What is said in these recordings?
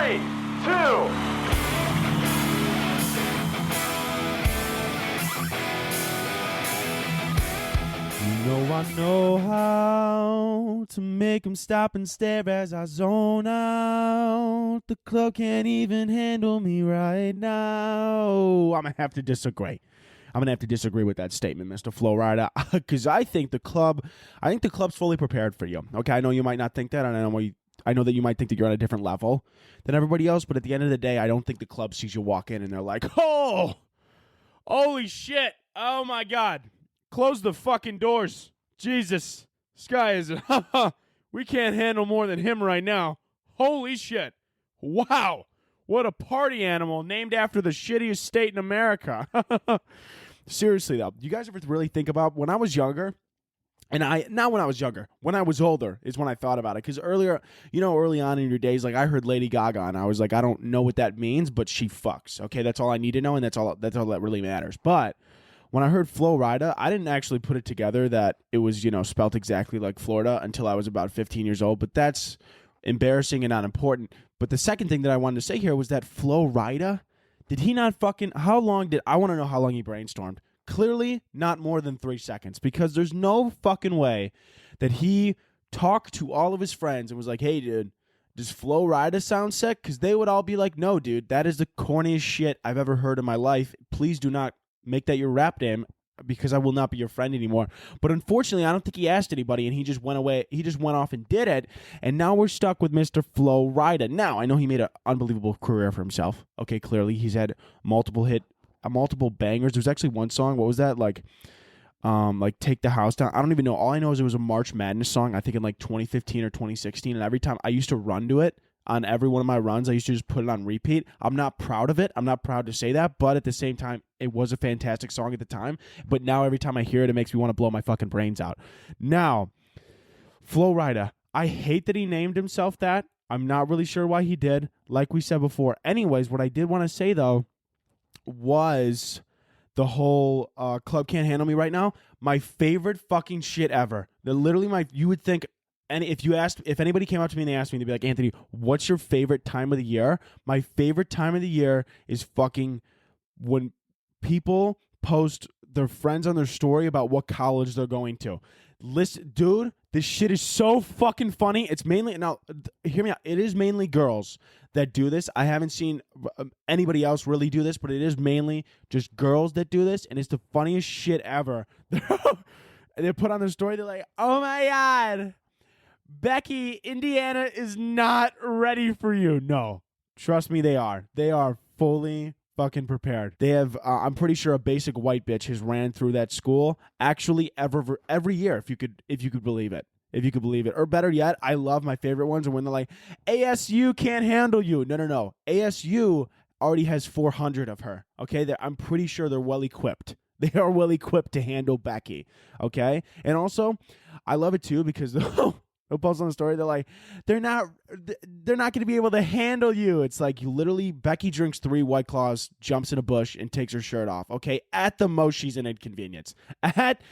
3, 2. I know how to make them stop and stare as I zone out. The club can't even handle me right now. I'm going to have to disagree. I'm going to have to disagree with that statement, Mr. Flo Rida, because I think the club's fully prepared for you. Okay, I know you might not think that, and I know that you might think that you're on a different level than everybody else, but at the end of the day, I don't think the club sees you walk in and they're like, oh, holy shit, oh my God, close the fucking doors. Jesus, this guy is, we can't handle more than him right now. Holy shit. Wow. What a party animal named after the shittiest state in America. Seriously, though, you guys ever really think about when I was younger? Not when I was younger, when I was older is when I thought about it. Because earlier, early on in your days, like I heard Lady Gaga and I was like, I don't know what that means, but she fucks. Okay, that's all I need to know, and that's all that really matters. But when I heard Flo Rida, I didn't actually put it together that it was, spelt exactly like Florida until I was about 15 years old. But that's embarrassing and not important. But the second thing that I wanted to say here was that Flo Rida, did he not fucking, I want to know how long he brainstormed. Clearly not more than 3 seconds, because there's no fucking way that he talked to all of his friends and was like, hey, dude, does Flo Rida sound sick? Because they would all be like, no, dude, that is the corniest shit I've ever heard in my life. Please do not make that your rap name, because I will not be your friend anymore. But unfortunately, I don't think he asked anybody, and he just went away. He just went off and did it, and now we're stuck with Mr. Flo Rida. Now, I know he made an unbelievable career for himself. Okay, clearly he's had multiple bangers. There's actually one song. What was that? Like Take the House Down. I don't even know. All I know is it was a March Madness song, I think in like 2015 or 2016, and every time I used to run to it, on every one of my runs, I used to just put it on repeat. I'm not proud of it. I'm not proud to say that, but at the same time, it was a fantastic song at the time. But now every time I hear it, it makes me want to blow my fucking brains out. Now, Flo Rida, I hate that he named himself that. I'm not really sure why he did, like we said before. Anyways, what I did want to say, though, was the whole club can't handle me right now. My favorite fucking shit ever. You would think, and if anybody came up to me and they asked me, they'd be like, Anthony, what's your favorite time of the year? My favorite time of the year is fucking when people post their friends on their story about what college they're going to. Listen, dude, this shit is so fucking funny. It's mainly, now, hear me out. It is mainly girls that do this. I haven't seen anybody else really do this, but it is mainly just girls that do this, and it's the funniest shit ever. They put on their story, they're like, oh my God, Becky, Indiana is not ready for you. No, trust me, they are. They are fully fucking prepared. They have, I'm pretty sure a basic white bitch has ran through that school actually every year, if you could believe it. If you could believe it. Or better yet, I love my favorite ones are when they're like, ASU can't handle you. No. ASU already has 400 of her. Okay, I'm pretty sure they're well equipped. They are well equipped to handle Becky. Okay, and also, I love it too because they'll post on the story. They're like, they're not going to be able to handle you. It's like, you literally, Becky drinks 3 White Claws, jumps in a bush, and takes her shirt off. Okay, at the most, she's an inconvenience. At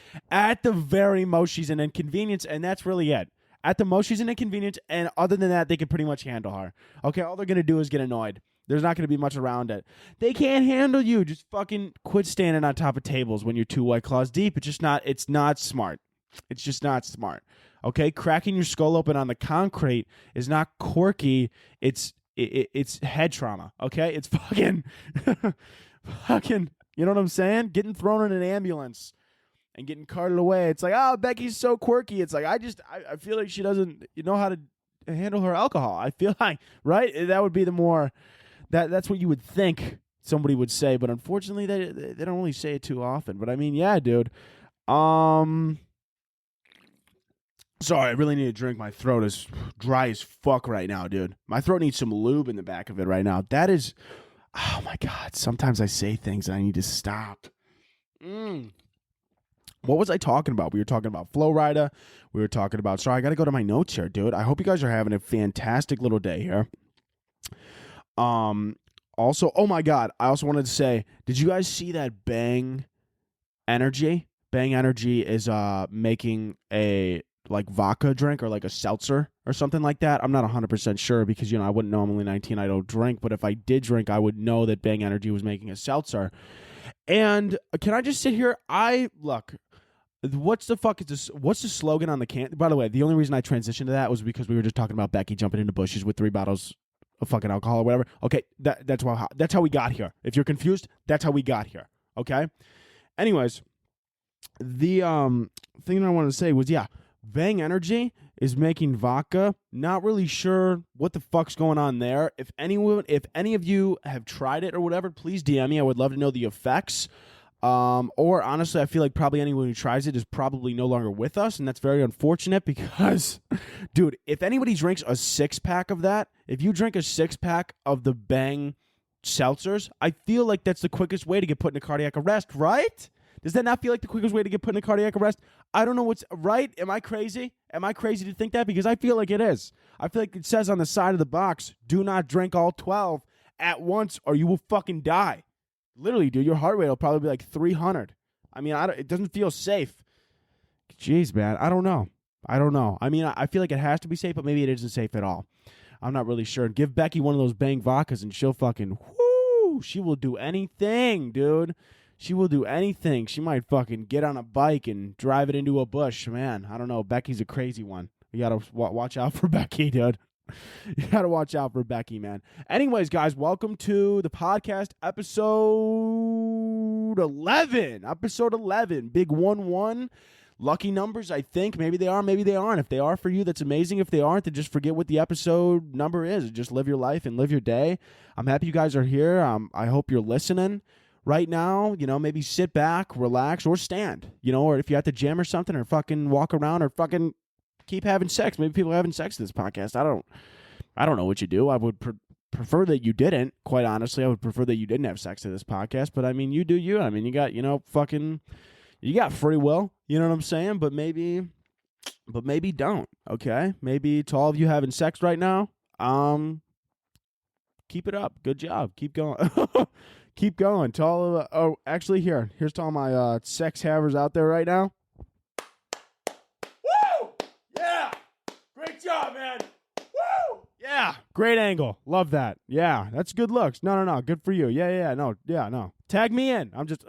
the very most, she's an inconvenience, and that's really it. At the most, she's an inconvenience, and other than that, they can pretty much handle her. Okay, all they're going to do is get annoyed. There's not going to be much around it. They can't handle you. Just fucking quit standing on top of tables when you're 2 White Claws deep. It's not smart. It's just not smart. Okay, cracking your skull open on the concrete is not quirky. It's head trauma. Okay, it's fucking, you know what I'm saying? Getting thrown in an ambulance and getting carted away. It's like, oh, Becky's so quirky. It's like, I feel like she doesn't know how to handle her alcohol. I feel like, right? That would be the more, that's what you would think somebody would say, but unfortunately they don't really say it too often. But I mean, yeah, dude. Sorry, I really need a drink. My throat is dry as fuck right now, dude. My throat needs some lube in the back of it right now. That is, oh my God. Sometimes I say things and I need to stop. What was I talking about? We were talking about Flo Rida. We were talking about, sorry, I got to go to my notes here, dude. I hope you guys are having a fantastic little day here. Also, oh my God, I also wanted to say, did you guys see that Bang Energy? Bang Energy is making a like vodka drink or like a seltzer or something like that. I'm not 100% sure because, I wouldn't know. I'm only 19. I don't drink. But if I did drink, I would know that Bang Energy was making a seltzer. And can I just sit here? Look, what's the fuck is this? What's the slogan on the can? By the way, the only reason I transitioned to that was because we were just talking about Becky jumping into bushes with 3 bottles of fucking alcohol or whatever. Okay, that's how we got here. If you're confused, that's how we got here. Okay? Anyways, the thing that I wanted to say was, Bang Energy is making vodka. Not really sure what the fuck's going on there. If any of you have tried it or whatever, please DM me. I would love to know the effects. Or honestly, I feel like probably anyone who tries it is probably no longer with us, and that's very unfortunate because, dude, if anybody drinks a 6-pack of that, if you drink a 6-pack of the Bang seltzers, I feel like that's the quickest way to get put in a cardiac arrest, right? Does that not feel like the quickest way to get put in a cardiac arrest? I don't know what's right. Am I crazy? Am I crazy to think that? Because I feel like it is. I feel like it says on the side of the box, do not drink all 12 at once or you will fucking die. Literally, dude, your heart rate will probably be like 300. I mean, it doesn't feel safe. Jeez, man, I don't know. I mean, I feel like it has to be safe, but maybe it isn't safe at all. I'm not really sure. Give Becky one of those Bang vodkas and she'll fucking, she will do anything, dude. She will do anything. She might fucking get on a bike and drive it into a bush. Man, I don't know. Becky's a crazy one. You got to watch out for Becky, dude. You got to watch out for Becky, man. Anyways, guys, welcome to the podcast, episode 11. Episode 11. Big 1-1. Lucky numbers, I think. Maybe they are, maybe they aren't. If they are for you, that's amazing. If they aren't, then just forget what the episode number is. Just live your life and live your day. I'm happy you guys are here. I hope you're listening. Right now, maybe sit back, relax, or stand, or if you're at the gym or something, or fucking walk around, or fucking keep having sex. Maybe people are having sex in this podcast. I don't know what you do. I would prefer that you didn't, quite honestly. I would prefer that you didn't have sex to this podcast, but I mean, you do you. I mean, you got, you got free will, you know what I'm saying? But maybe don't, okay? Maybe to all of you having sex right now, keep it up. Good job. Keep going. Keep going. To all of actually, here's to all my sex havers out there right now. Woo! Yeah! Great job, man! Woo! Yeah! Great angle. Love that. Yeah, that's good looks. No. Good for you. Yeah. No. Tag me in. I'm just...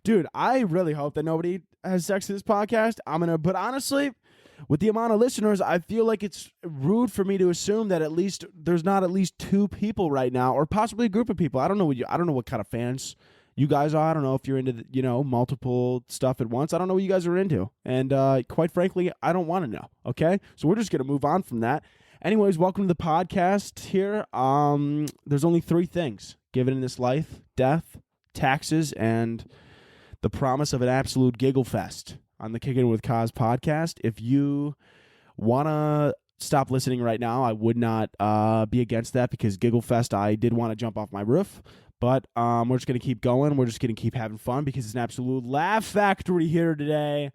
Dude, I really hope that nobody has sex in this podcast. But honestly... with the amount of listeners, I feel like it's rude for me to assume that there's not at least 2 people right now, or possibly a group of people. I don't know what kind of fans you guys are. I don't know if you're into multiple stuff at once. I don't know what you guys are into, and quite frankly, I don't want to know. Okay, so we're just gonna move on from that. Anyways, welcome to the podcast. Here, there's only 3 things given in this life: death, taxes, and the promise of an absolute giggle fest. On the Kickin with Kaz podcast. If you want to stop listening right now, I would not be against that because Giggle Fest, I did want to jump off my roof. But we're just going to keep going. We're just going to keep having fun because it's an absolute laugh factory here today.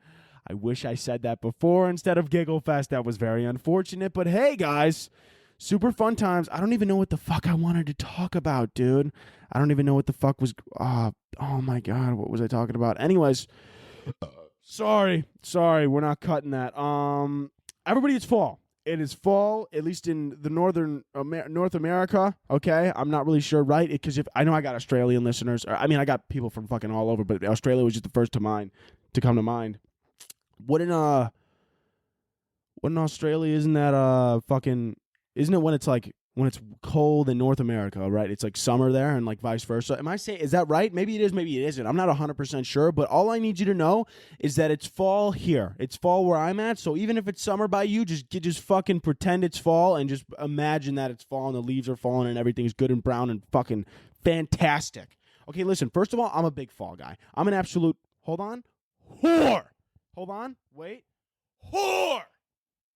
I wish I said that before instead of Giggle Fest. That was very unfortunate. But hey, guys, super fun times. I don't even know what the fuck I wanted to talk about, dude. I don't even know what the fuck was... oh my God, what was I talking about? Anyways... Sorry, we're not cutting that. Everybody, it's fall. It is fall, at least in the North America, okay? I'm not really sure, right? Because I know I got Australian listeners. I mean, I got people from fucking all over, but Australia was just the first to come to mind. What in Australia, isn't that isn't it when it's cold in North America, right? It's like summer there and like vice versa. Is that right? Maybe it is, maybe it isn't. I'm not 100% sure, but all I need you to know is that it's fall here. It's fall where I'm at. So even if it's summer by you, just fucking pretend it's fall and just imagine that it's fall and the leaves are falling and everything's good and brown and fucking fantastic. Okay, listen, first of all, I'm a big fall guy. I'm an absolute, whore. Hold on, wait. Whore.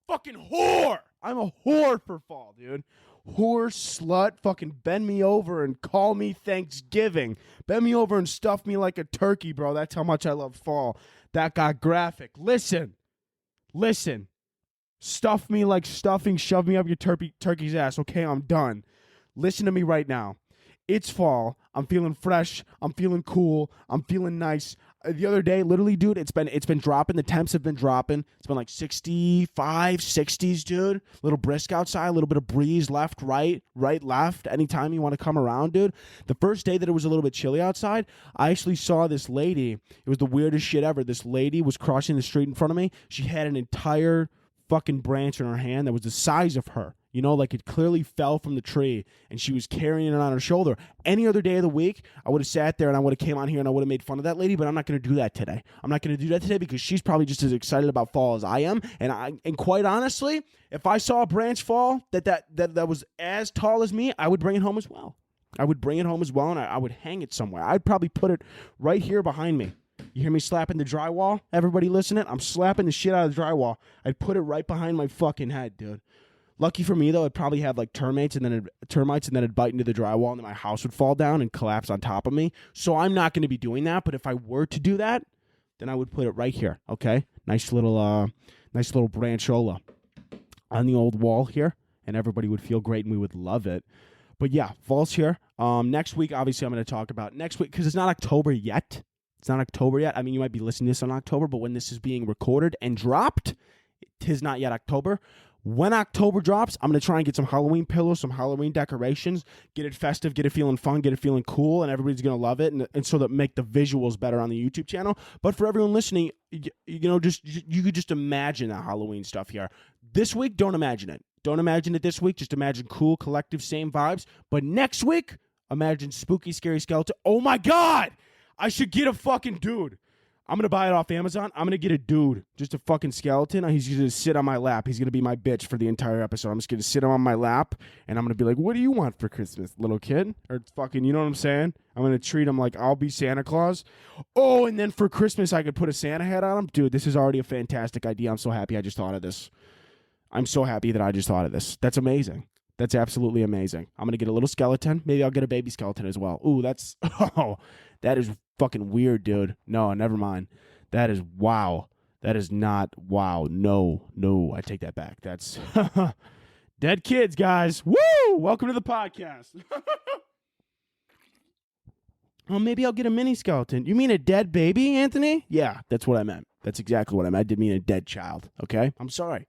Fucking whore. I'm a whore for fall, dude. Whore, slut, fucking bend me over and call me Thanksgiving. Bend me over and stuff me like a turkey, bro. That's how much I love fall. That got graphic. Listen. Stuff me like stuffing, shove me up your turkey's ass. Okay, I'm done. Listen to me right now. It's fall. I'm feeling fresh. I'm feeling cool. I'm feeling nice. the other day, literally, dude, it's been dropping. The temps have been dropping. It's been like 65, 60s, dude. Little brisk outside, a little bit of breeze, left, right, left. Anytime you want to come around, dude. The first day that it was a little bit chilly outside, I actually saw this lady. It was the weirdest shit ever. This lady was crossing the street in front of me. She had an entire fucking branch in her hand that was the size of her. You know, like it clearly fell from the tree, and she was carrying it on her shoulder. Any other day of the week, I would have sat there and I would have came on here and I would have made fun of that lady, but I'm not going to do that today. I'm not going to do that today because she's probably just as excited about fall as I am. And quite honestly, if I saw a branch fall that was as tall as me, I would bring it home as well. I would bring it home as well, and I would hang it somewhere. I'd probably put it right here behind me. You hear me slapping the drywall? Everybody listening? I'm slapping the shit out of the drywall. I'd put it right behind my fucking head, dude. Lucky for me, though, I'd probably have like termites and then it'd bite into the drywall and then my house would fall down and collapse on top of me. So I'm not going to be doing that. But if I were to do that, then I would put it right here. Okay, nice little branchola on the old wall here, and everybody would feel great and we would love it. But yeah, fall's here. Next week, obviously, I'm going to talk about next week because it's not October yet. It's not October yet. I mean, you might be listening to this in October, but when this is being recorded and dropped, it is not yet October. When October drops, I'm going to try and get some Halloween pillows, some Halloween decorations, get it festive, get it feeling fun, get it feeling cool, and everybody's going to love it, and so that make the visuals better on the YouTube channel. But for everyone listening, you could just imagine that Halloween stuff here. This week, don't imagine it. Don't imagine it this week. Just imagine cool, collective, same vibes. But next week, imagine spooky, scary skeleton. Oh my God! I should get a fucking dude. I'm going to buy it off Amazon. I'm going to get a dude, just a fucking skeleton. He's going to sit on my lap. He's going to be my bitch for the entire episode. I'm just going to sit on my lap, and I'm going to be like, what do you want for Christmas, little kid? Or fucking, you know what I'm saying? I'm going to treat him like I'll be Santa Claus. Oh, and then for Christmas, I could put a Santa hat on him. Dude, this is already a fantastic idea. I'm so happy I just thought of this. I'm so happy that I just thought of this. That's amazing. That's absolutely amazing. I'm going to get a little skeleton. Maybe I'll get a baby skeleton as well. Ooh, that is fucking weird, dude. No, never mind. That is wow. That is not wow. No, I take that back. That's dead kids, guys. Woo! Welcome to the podcast. Well, maybe I'll get a mini skeleton. You mean a dead baby, Anthony? Yeah, that's what I meant. That's exactly what I meant. I did mean a dead child, okay? I'm sorry.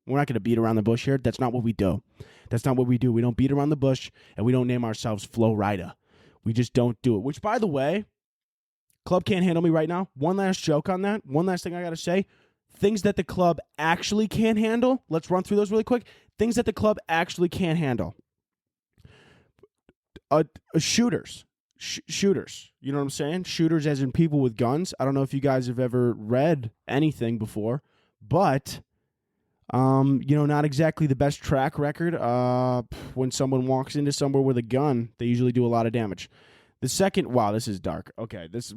We're not going to beat around the bush here. That's not what we do. That's not what we do. We don't beat around the bush, and we don't name ourselves Flo Rida. We just don't do it. Which, by the way, club can't handle me right now. One last joke on that. One last thing I got to say. Things that the club actually can't handle. Let's run through those really quick. Things that the club actually can't handle. Shooters. Shooters. You know what I'm saying? Shooters as in people with guns. I don't know if you guys have ever read anything before, but not exactly the best track record. When someone walks into somewhere with a gun, they usually do a lot of damage. The second, wow, this is dark. Okay, this is,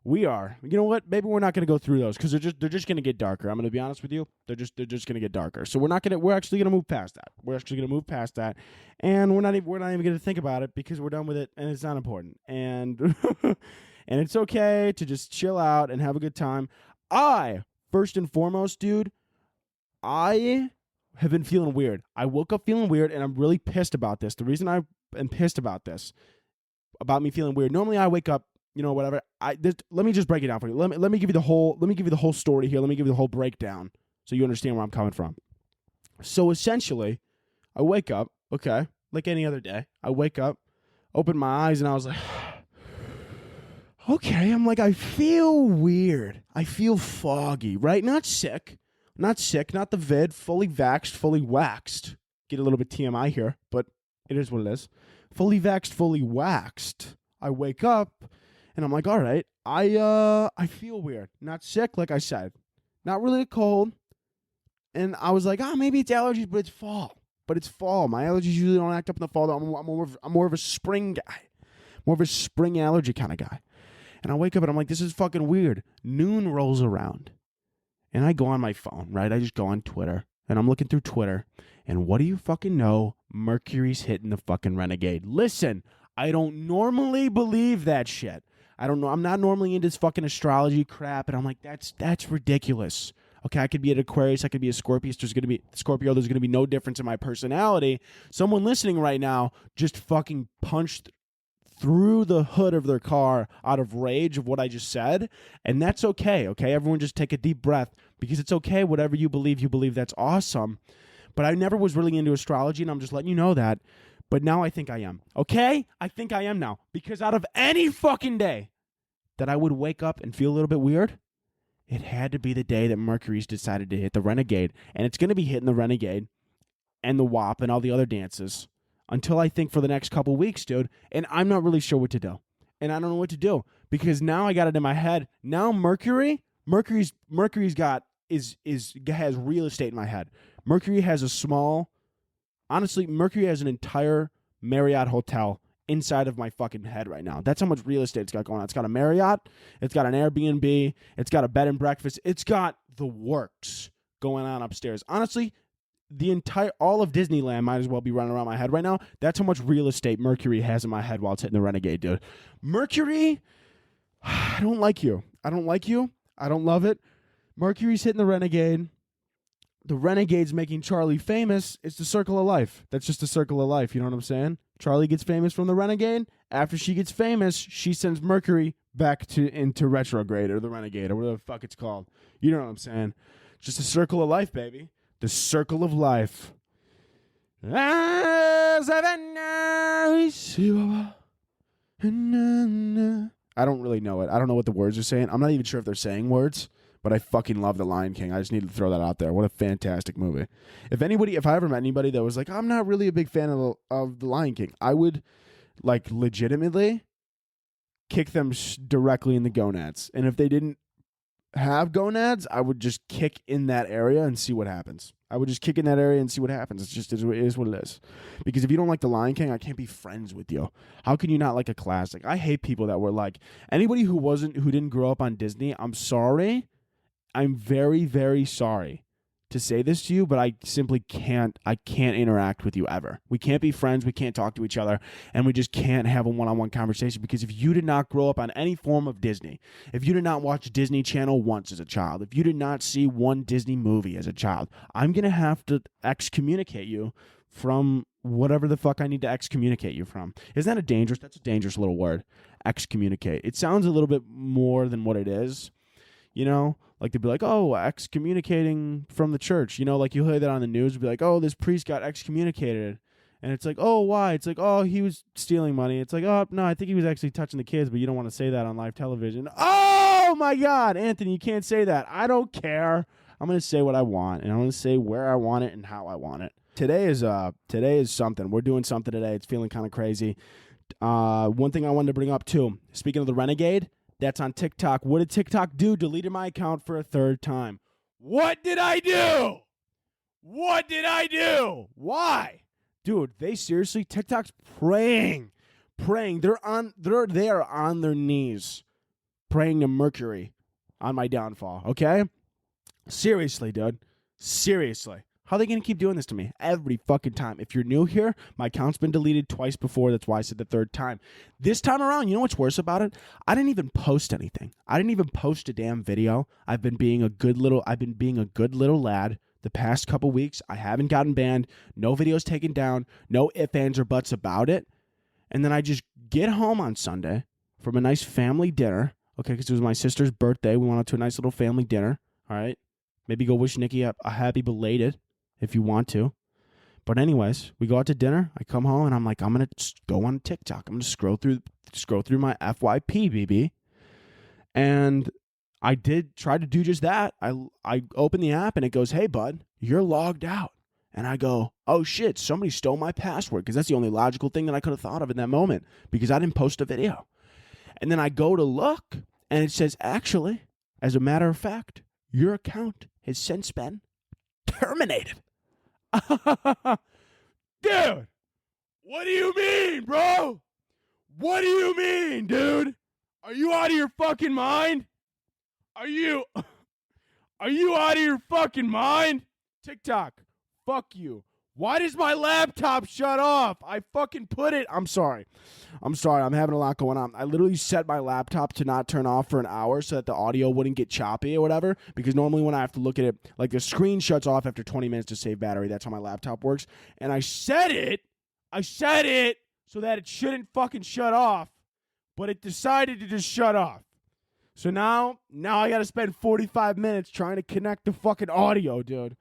we are. You know what? Maybe we're not going to go through those because they're just going to get darker. I'm going to be honest with you. They're just going to get darker. So we're actually going to move past that. We're actually going to move past that, and we're not even going to think about it because we're done with it and it's not important. And and it's okay to just chill out and have a good time. First and foremost, dude, I have been feeling weird. I woke up feeling weird, and I'm really pissed about this. The reason I am pissed about this, about me feeling weird. Normally, I wake up, whatever. Let me just break it down for you. Let me give you the whole story here. Let me give you the whole breakdown so you understand where I'm coming from. So essentially, I wake up, okay, like any other day. I wake up, open my eyes, and I was like, okay. I'm like, I feel weird. I feel foggy, right? Not sick, not the vid, fully vaxxed, fully waxed. Get a little bit TMI here, but it is what it is. Fully vaxxed, fully waxed. I wake up, and I'm like, all right, I feel weird. Not sick, like I said. Not really cold. And I was like, maybe it's allergies, but it's fall. My allergies usually don't act up in the fall. I'm more of a spring guy. More of a spring allergy kind of guy. And I wake up, and I'm like, this is fucking weird. Noon rolls around. And I go on my phone, right? I just go on Twitter, and I'm looking through Twitter, and what do you fucking know? Mercury's hitting the fucking Renegade. Listen, I don't normally believe that shit. I don't know. I'm not normally into this fucking astrology crap, and I'm like, that's ridiculous. Okay, I could be an Aquarius, I could be a Scorpio. There's gonna be no difference in my personality. Someone listening right now just fucking punched through the hood of their car out of rage of what I just said. And that's okay, okay? Everyone just take a deep breath, because it's okay. Whatever you believe, that's awesome. But I never was really into astrology, and I'm just letting you know that. But now I think I am, okay? I think I am now. Because out of any fucking day that I would wake up and feel a little bit weird, it had to be the day that Mercury's decided to hit the Renegade. And it's going to be hitting the Renegade and the WAP and all the other dances until I think for the next couple weeks, dude. And I'm not really sure what to do. And I don't know what to do, because now I got it in my head. Now Mercury's got has real estate in my head. Mercury has Mercury has an entire Marriott hotel inside of my fucking head right now. That's how much real estate it's got going on. It's got a Marriott, it's got an Airbnb, it's got a bed and breakfast, it's got the works going on upstairs. Honestly, all of Disneyland might as well be running around my head right now. That's how much real estate Mercury has in my head while it's hitting the Renegade, dude. Mercury, I don't like you. I don't love it. Mercury's hitting the Renegade. The Renegade's making Charlie famous. It's the circle of life. That's just the circle of life. You know what I'm saying? Charlie gets famous from the Renegade. After she gets famous, she sends Mercury back into retrograde, or the Renegade, or whatever the fuck it's called. You know what I'm saying? It's just a circle of life, baby. The circle of life. I don't really know it. I don't know what the words are saying. I'm not even sure if they're saying words. But I fucking love The Lion King. I just need to throw that out there. What a fantastic movie. If I ever met anybody that was like, I'm not really a big fan of The Lion King, I would, like, legitimately kick them directly in the gonads. And if they didn't have gonads, I would just kick in that area and see what happens. It's just, it is what it is. Because if you don't like The Lion King, I can't be friends with you. How can you not like a classic? I hate people that were like, anybody who didn't grow up on Disney, I'm sorry. I'm very, very sorry to say this to you, but I simply can't interact with you ever. We can't be friends, we can't talk to each other, and we just can't have a one-on-one conversation, because if you did not grow up on any form of Disney, if you did not watch Disney Channel once as a child, if you did not see one Disney movie as a child, I'm going to have to excommunicate you from whatever the fuck I need to excommunicate you from. Isn't that that's a dangerous little word, excommunicate. It sounds a little bit more than what it is, you know? Like, they'd be like, oh, excommunicating from the church. You know, like, you hear that on the news. It'd be like, oh, this priest got excommunicated. And it's like, oh, why? It's like, oh, he was stealing money. It's like, oh, no, I think he was actually touching the kids, but you don't want to say that on live television. Oh, my God, Anthony, you can't say that. I don't care. I'm going to say what I want, and I'm going to say where I want it and how I want it. Today is something. We're doing something today. It's feeling kind of crazy. One thing I wanted to bring up, too, speaking of the Renegade, that's on TikTok. What did TikTok do? Deleted my account for a third time. What did I do? Why? Dude, TikTok's praying. They are on their knees praying to Mercury on my downfall, okay? Seriously, dude. Seriously. How are they going to keep doing this to me every fucking time? If you're new here, my account's been deleted twice before. That's why I said the third time. This time around, you know what's worse about it? I didn't even post anything. I didn't even post a damn video. I've been being a good little lad the past couple weeks. I haven't gotten banned. No videos taken down. No ifs, ands, or buts about it. And then I just get home on Sunday from a nice family dinner. Okay, because it was my sister's birthday. We went out to a nice little family dinner. All right. Maybe go wish Nikki a happy belated, if you want to. But anyways, we go out to dinner. I come home and I'm like, I'm going to go on TikTok. I'm going to scroll through my FYP, BB. And I did try to do just that. I open the app and it goes, hey, bud, you're logged out. And I go, oh, shit, somebody stole my password, because that's the only logical thing that I could have thought of in that moment, because I didn't post a video. And then I go to look and it says, actually, as a matter of fact, your account has since been terminated. Dude, what do you mean, bro? What do you mean, dude? Are you out of your fucking mind? Are you out of your fucking mind? TikTok, fuck you. Why does my laptop shut off? I fucking put it. I'm sorry. I'm having a lot going on. I literally set my laptop to not turn off for an hour so that the audio wouldn't get choppy or whatever. Because normally when I have to look at it, like, the screen shuts off after 20 minutes to save battery. That's how my laptop works. And I set it so that it shouldn't fucking shut off, but it decided to just shut off. So now I got to spend 45 minutes trying to connect the fucking audio, dude.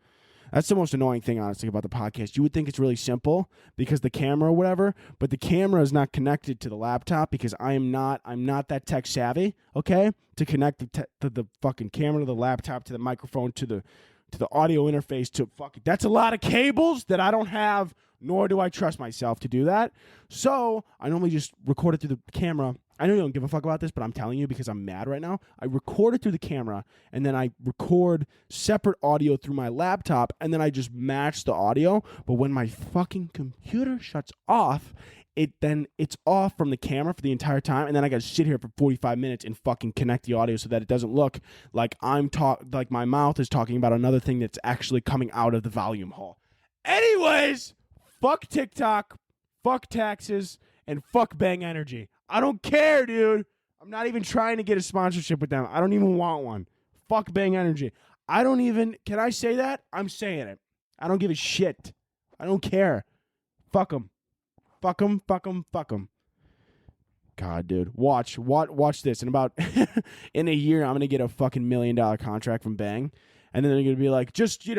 That's the most annoying thing, honestly, about the podcast. You would think it's really simple because the camera or whatever, but the camera is not connected to the laptop because I'm not that tech savvy, okay? To connect the fucking camera to the laptop, to the microphone, to the audio interface, to fucking... That's a lot of cables that I don't have, nor do I trust myself to do that. So I normally just record it through the camera. I know you don't give a fuck about this, but I'm telling you because I'm mad right now. I record it through the camera, and then I record separate audio through my laptop, and then I just match the audio. But when my fucking computer shuts off, it's off from the camera for the entire time, and then I got to sit here for 45 minutes and fucking connect the audio so that it doesn't look like like my mouth is talking about another thing that's actually coming out of the volume hole. Anyways, fuck TikTok, fuck taxes, and fuck Bang Energy. I don't care, dude. I'm not even trying to get a sponsorship with them. I don't even want one. Fuck Bang Energy. Can I say that? I'm saying it. I don't give a shit. I don't care. Fuck them. Fuck them, fuck them, fuck them. God, dude. Watch this. In a year, I'm going to get a fucking $1 million contract from Bang. And then they're going to be like, just,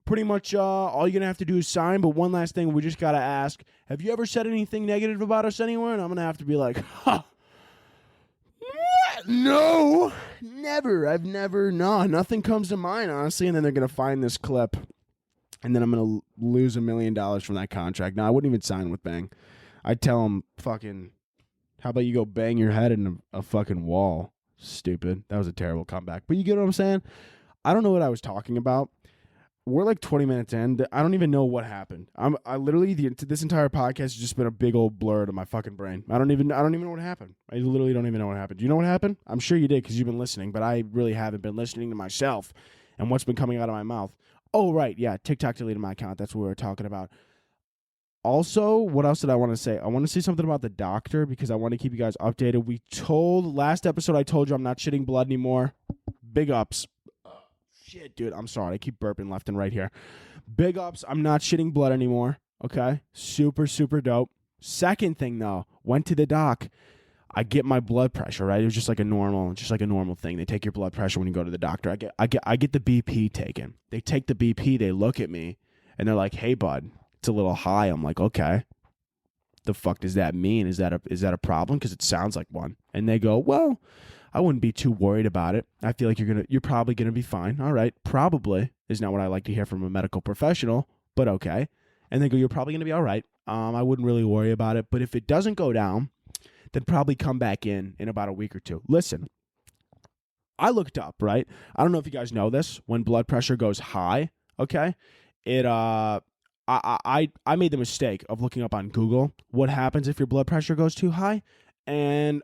pretty much all you're going to have to do is sign. But one last thing, we just got to ask, have you ever said anything negative about us anywhere? And I'm going to have to be like, what? No, never. Nothing comes to mind, honestly. And then they're going to find this clip. And then I'm going to lose $1 million from that contract. Now, I wouldn't even sign with Bang. I'd tell them, fucking, how about you go bang your head in a fucking wall? Stupid. That was a terrible comeback. But you get what I'm saying? I don't know what I was talking about. We're like 20 minutes in. I don't even know what happened. I literally, this entire podcast has just been a big old blur to my fucking brain. I don't even know what happened. I literally don't even know what happened. Do you know what happened? I'm sure you did because you've been listening, but I really haven't been listening to myself and what's been coming out of my mouth. Oh, right. Yeah. TikTok deleted my account. That's what we were talking about. Also, what else did I want to say? I want to say something about the doctor because I want to keep you guys updated. Last episode I told you I'm not shitting blood anymore. Big ups. Shit, dude. I'm sorry. I keep burping left and right here. Big ups. I'm not shitting blood anymore. Okay. Super, super dope. Second thing, though, went to the doc. I get my blood pressure, right? It was just like a normal thing. They take your blood pressure when you go to the doctor. I get the BP taken. They take the BP, they look at me, and they're like, "Hey, bud, it's a little high." I'm like, "Okay." The fuck does that mean? Is that a problem? Because it sounds like one. And they go, "Well, I wouldn't be too worried about it. I feel like you're probably gonna be fine." All right, probably is not what I like to hear from a medical professional, but okay. And they go, "You're probably gonna be all right. I wouldn't really worry about it. But if it doesn't go down, then probably come back in about a week or two." Listen, I looked up, right? I don't know if you guys know this. When blood pressure goes high, okay, I made the mistake of looking up on Google what happens if your blood pressure goes too high, and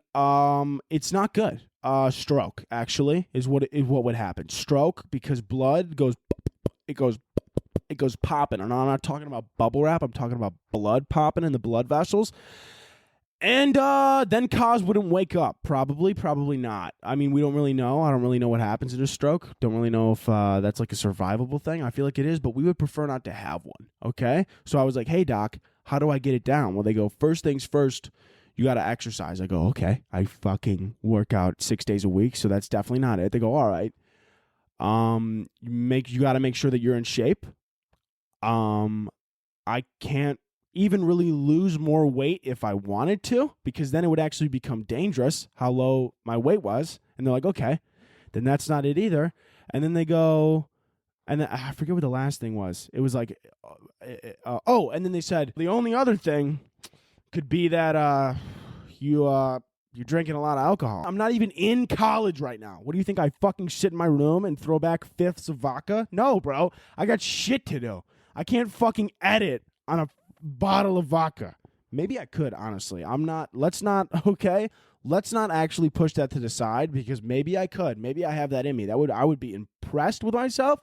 it's not good. Stroke actually is what would happen. Stroke, because blood goes popping, and I'm not talking about bubble wrap. I'm talking about blood popping in the blood vessels. And then Kaz wouldn't wake up. Probably not. I mean, we don't really know. I don't really know what happens in a stroke. Don't really know if that's like a survivable thing. I feel like it is, but we would prefer not to have one, okay? So I was like, "Hey, doc, how do I get it down?" Well, they go, "First things first, you got to exercise." I go, "Okay, I fucking work out 6 days a week, so that's definitely not it." They go, "All right. You got to make sure that you're in shape. I can't even really lose more weight if I wanted to, because then it would actually become dangerous how low my weight was." And they're like, "Okay, then that's not it either." And then they go, and then I forget what the last thing was. It was like, and then they said, "The only other thing could be that you're drinking a lot of alcohol." I'm not even in college right now. What do you think? I fucking sit in my room and throw back fifths of vodka? No, bro. I got shit to do. I can't fucking edit on a bottle of vodka. Maybe I could, honestly. Let's not actually push that to the side, because maybe I could. Maybe I have that in me. I would be impressed with myself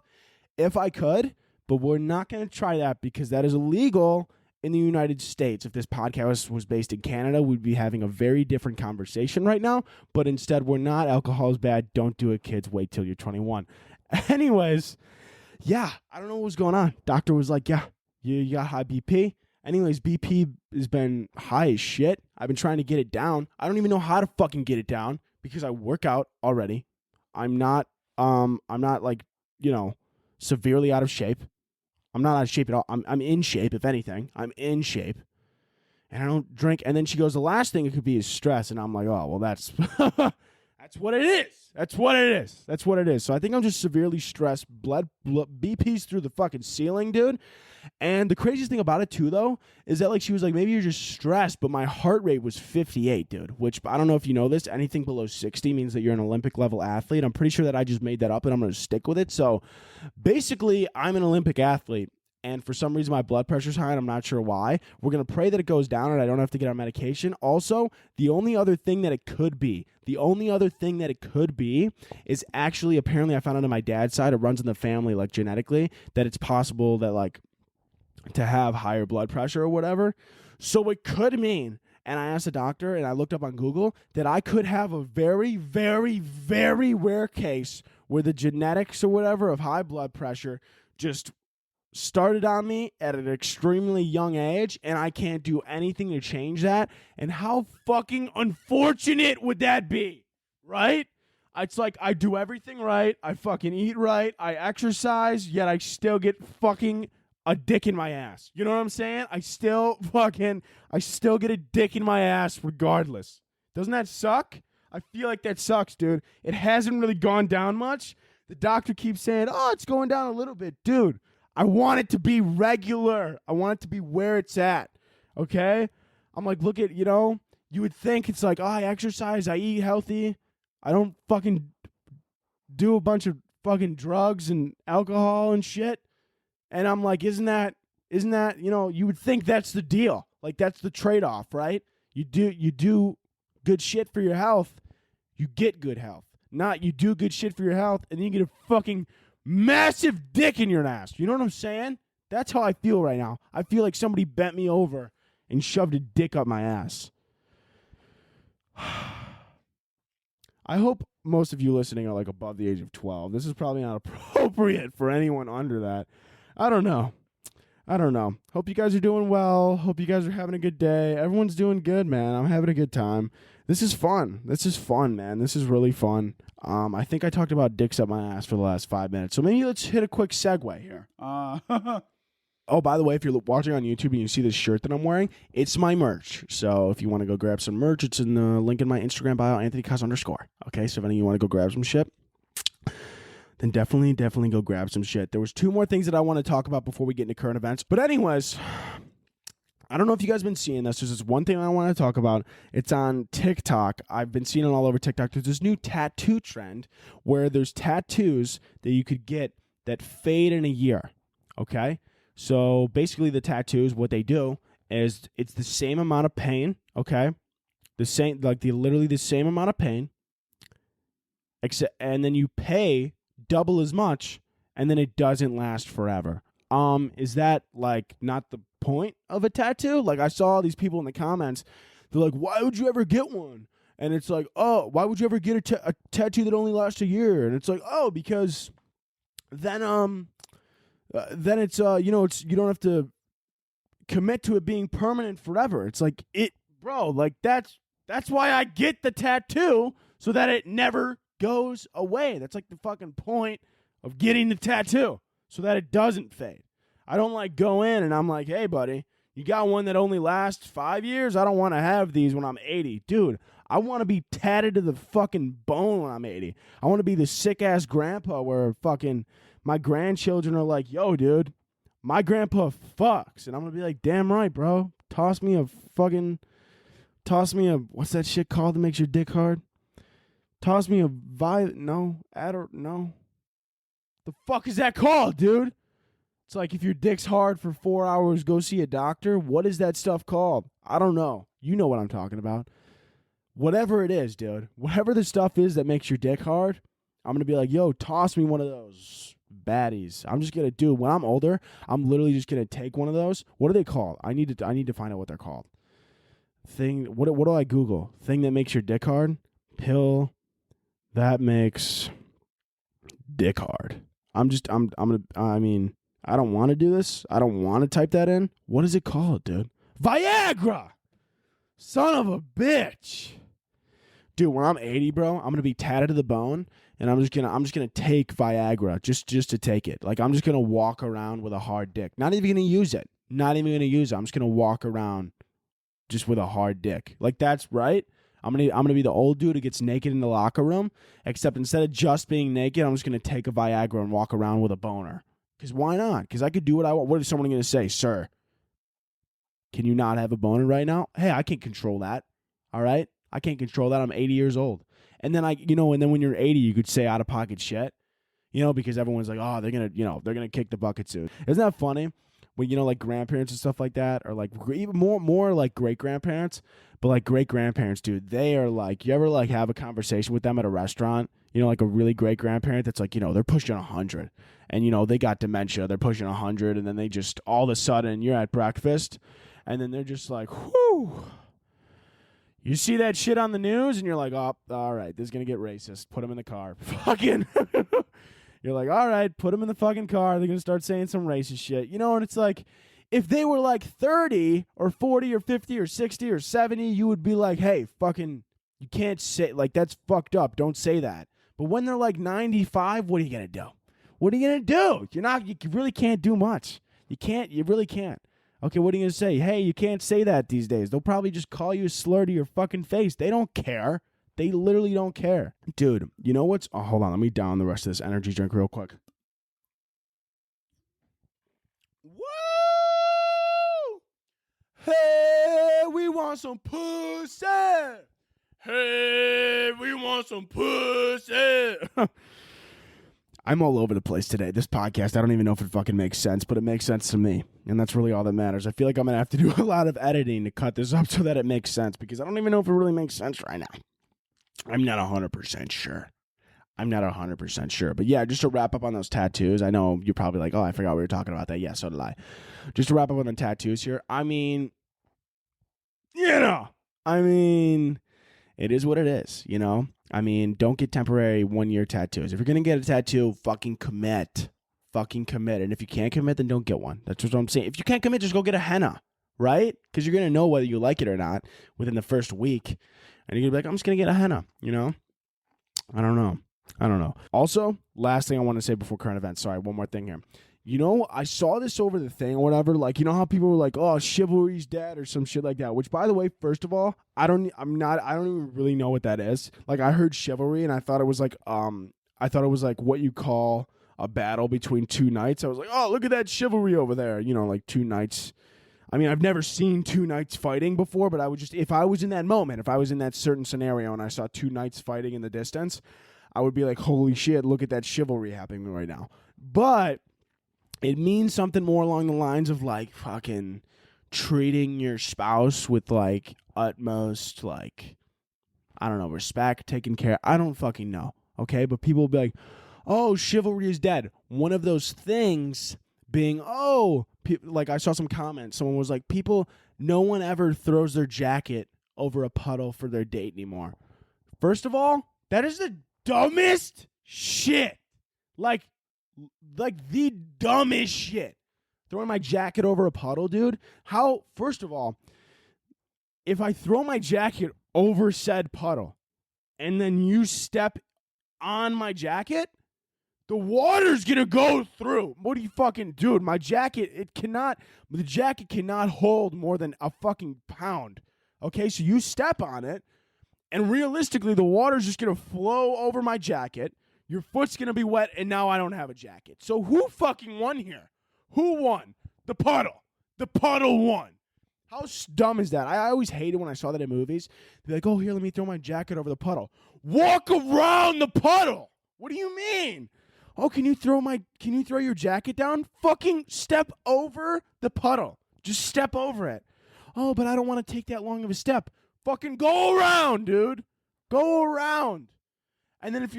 if I could, but we're not going to try that because that is illegal in the United States. If this podcast was based in Canada, we'd be having a very different conversation right now, but instead we're not. Alcohol is bad. Don't do it, kids. Wait till you're 21. Anyways, yeah, I don't know what was going on. Doctor was like, "Yeah, you got high BP." Anyways, BP has been high as shit. I've been trying to get it down. I don't even know how to fucking get it down because I work out already. I'm not like, severely out of shape. I'm not out of shape at all. I'm in shape, if anything. I'm in shape. And I don't drink. And then she goes, the last thing it could be is stress. And I'm like, oh, well, that's that's what it is. That's what it is. That's what it is. So I think I'm just severely stressed. Blood BP's through the fucking ceiling, dude. And the craziest thing about it, too, though, is that, like, she was like, maybe you're just stressed, but my heart rate was 58, dude, which I don't know if you know this. Anything below 60 means that you're an Olympic-level athlete. I'm pretty sure that I just made that up, and I'm going to stick with it. So, basically, I'm an Olympic athlete, and for some reason, my blood pressure's high, and I'm not sure why. We're going to pray that it goes down, and I don't have to get on medication. Also, the only other thing that it could be is actually, apparently, I found out on my dad's side, it runs in the family, like, genetically, that it's possible that, like, to have higher blood pressure or whatever. So it could mean, and I asked a doctor and I looked up on Google, that I could have a very, very, very rare case where the genetics or whatever of high blood pressure just started on me at an extremely young age and I can't do anything to change that. And how fucking unfortunate would that be, right? It's like I do everything right, I fucking eat right, I exercise, yet I still get fucking a dick in my ass. You know what I'm saying? I still get a dick in my ass regardless. Doesn't that suck? I feel like that sucks, dude. It hasn't really gone down much. The doctor keeps saying, oh, it's going down a little bit. Dude, I want it to be regular. I want it to be where it's at. Okay? I'm like, look at, you would think it's like, oh, I exercise, I eat healthy. I don't fucking do a bunch of fucking drugs and alcohol and shit. And I'm like, isn't that, you would think that's the deal. Like, that's the trade-off, right? You do good shit for your health, you get good health. Not you do good shit for your health, and then you get a fucking massive dick in your ass. You know what I'm saying? That's how I feel right now. I feel like somebody bent me over and shoved a dick up my ass. I hope most of you listening are, like, above the age of 12. This is probably not appropriate for anyone under that. I don't know. Hope you guys are doing well. Hope you guys are having a good day. Everyone's doing good, man. I'm having a good time. This is fun, man. This is really fun. I think I talked about dicks up my ass for the last 5 minutes. So maybe let's hit a quick segue here. Oh, by the way, if you're watching on YouTube and you see this shirt that I'm wearing, it's my merch. So if you want to go grab some merch, it's in the link in my Instagram bio, @AnthonyCos_. Okay, so if any of you want to go grab some shit, then definitely go grab some shit. There was 2 more things that I want to talk about before we get into current events. But anyways, I don't know if you guys have been seeing this. There's this one thing I want to talk about. It's on TikTok. I've been seeing it all over TikTok. There's this new tattoo trend where there's tattoos that you could get that fade in a year, okay? So basically the tattoos, what they do is it's the same amount of pain, okay? Literally the same amount of pain, and then you pay double as much, and then it doesn't last forever. Is that, like, not the point of a tattoo? Like, I saw all these people in the comments, they're like, why would you ever get one? And it's like, oh, why would you ever get a tattoo that only lasts a year? And it's like, oh, because then it's it's, you don't have to commit to it being permanent forever. It's like, bro, like, that's why I get the tattoo, so that it never goes away. That's like the fucking point of getting the tattoo, so that it doesn't fade. I don't like go in and I'm like, hey buddy, you got one that only lasts 5 years? I don't want to have these when I'm 80. Dude, I want to be tatted to the fucking bone when I'm 80. I want to be the sick ass grandpa where fucking my grandchildren are like, yo dude, my grandpa fucks. And I'm going to be like, damn right, bro. Toss me a, what's that shit called that makes your dick hard? Toss me a no. The fuck is that called, dude? It's like if your dick's hard for 4 hours, go see a doctor. What is that stuff called? I don't know. You know what I'm talking about. Whatever it is, dude. Whatever the stuff is that makes your dick hard, I'm going to be like, yo, toss me one of those baddies. I'm just going to do, when I'm older, I'm literally just going to take one of those. What are they called? I need to find out what they're called. What do I Google? Thing that makes your dick hard? Pill that makes dick hard. I don't want to do this. I don't want to type that in. What is it called, dude? Viagra! Son of a bitch. Dude, when I'm 80, bro, I'm going to be tatted to the bone, and I'm just going to take Viagra just to take it. Like, I'm just going to walk around with a hard dick. Not even going to use it. I'm just going to walk around just with a hard dick. Like, that's right. I'm gonna be the old dude who gets naked in the locker room, except instead of just being naked, I'm just going to take a Viagra and walk around with a boner. Because why not? Because I could do what I want. What is someone going to say? Sir, can you not have a boner right now? Hey, I can't control that. All right? I can't control that. I'm 80 years old. And then and then when you're 80, you could say out of pocket shit, because everyone's like, oh, they're going to kick the bucket soon. Isn't that funny? When, like grandparents and stuff like that, or like even more like great grandparents, but like great grandparents, dude, they are like, you ever like have a conversation with them at a restaurant, like a really great grandparent that's like, they're pushing 100 and, they got dementia, they're pushing 100. And then they just, all of a sudden you're at breakfast and then they're just like, whoo, you see that shit on the news and you're like, oh, all right, this is going to get racist. Put them in the car. Fucking. You're like, all right, put them in the fucking car. They're going to start saying some racist shit. And it's like, if they were like 30 or 40 or 50 or 60 or 70, you would be like, hey, fucking, you can't say, like, that's fucked up. Don't say that. But when they're like 95, what are you going to do? What are you going to do? You really can't do much. You really can't. Okay, what are you going to say? Hey, you can't say that these days. They'll probably just call you a slur to your fucking face. They don't care. They literally don't care. Dude, you know what's... Oh, hold on. Let me down the rest of this energy drink real quick. Woo! Hey, we want some pussy! Hey, we want some pussy! I'm all over the place today. This podcast, I don't even know if it fucking makes sense, but it makes sense to me. And that's really all that matters. I feel like I'm going to have to do a lot of editing to cut this up so that it makes sense, because I don't even know if it really makes sense right now. I'm not 100% sure. But yeah, just to wrap up on those tattoos, I know you're probably like, oh, I forgot we were talking about that. Yeah, so did I. Just to wrap up on the tattoos here, I mean, it is what it is, I mean, don't get temporary 1-year tattoos. If you're going to get a tattoo, fucking commit. And if you can't commit, then don't get one. That's what I'm saying. If you can't commit, just go get a henna, right? Because you're going to know whether you like it or not within the first week. And you're going to be like, I'm just going to get a henna, I don't know. Also, last thing I want to say before current events. Sorry, one more thing here. I saw this over the thing or whatever. Like, how people were like, oh, Chivalry's dead or some shit like that. Which, by the way, first of all, I don't even really know what that is. Like, I heard Chivalry and I thought it was like, what you call a battle between two knights. I was like, oh, look at that Chivalry over there. Like two knights. I mean, I've never seen two knights fighting before, but I would just, if I was in that moment, if I was in that certain scenario and I saw two knights fighting in the distance, I would be like, holy shit, look at that Chivalry happening right now. But it means something more along the lines of like fucking treating your spouse with like utmost, like, I don't know, respect, taking care. I don't fucking know. Okay. But people will be like, oh, Chivalry is dead. One of those things being, like I saw some comments. Someone was like, no one ever throws their jacket over a puddle for their date anymore. First of all, that is the dumbest shit. Like the dumbest shit. Throwing my jacket over a puddle, dude. First of all, if I throw my jacket over said puddle and then you step on my jacket, the water's gonna go through. What do you fucking, dude? The jacket cannot hold more than a fucking pound. Okay, so you step on it, and realistically, the water's just gonna flow over my jacket. Your foot's gonna be wet, and now I don't have a jacket. So who fucking won here? Who won? The puddle. The puddle won. How dumb is that? I always hated when I saw that in movies. They're like, oh, here, let me throw my jacket over the puddle. Walk around the puddle. What do you mean? Oh, can you throw your jacket down? Fucking step over the puddle. Just step over it. Oh, but I don't want to take that long of a step. Fucking go around, dude. Go around. And then if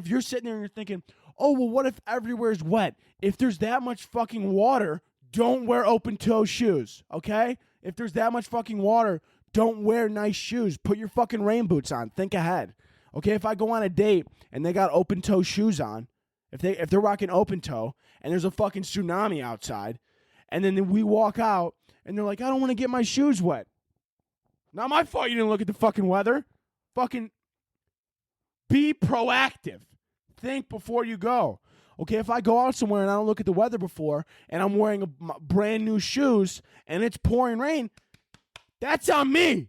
you're sitting there and you're thinking, oh, well, what if everywhere's wet? If there's that much fucking water, don't wear open-toe shoes, okay? If there's that much fucking water, don't wear nice shoes. Put your fucking rain boots on. Think ahead. Okay, if I go on a date and they got open-toe shoes on, If they're rocking open toe and there's a fucking tsunami outside, and then we walk out and they're like, I don't want to get my shoes wet. Not my fault you didn't look at the fucking weather. Fucking be proactive. Think before you go. Okay, if I go out somewhere and I don't look at the weather before and I'm wearing brand new shoes and it's pouring rain, that's on me.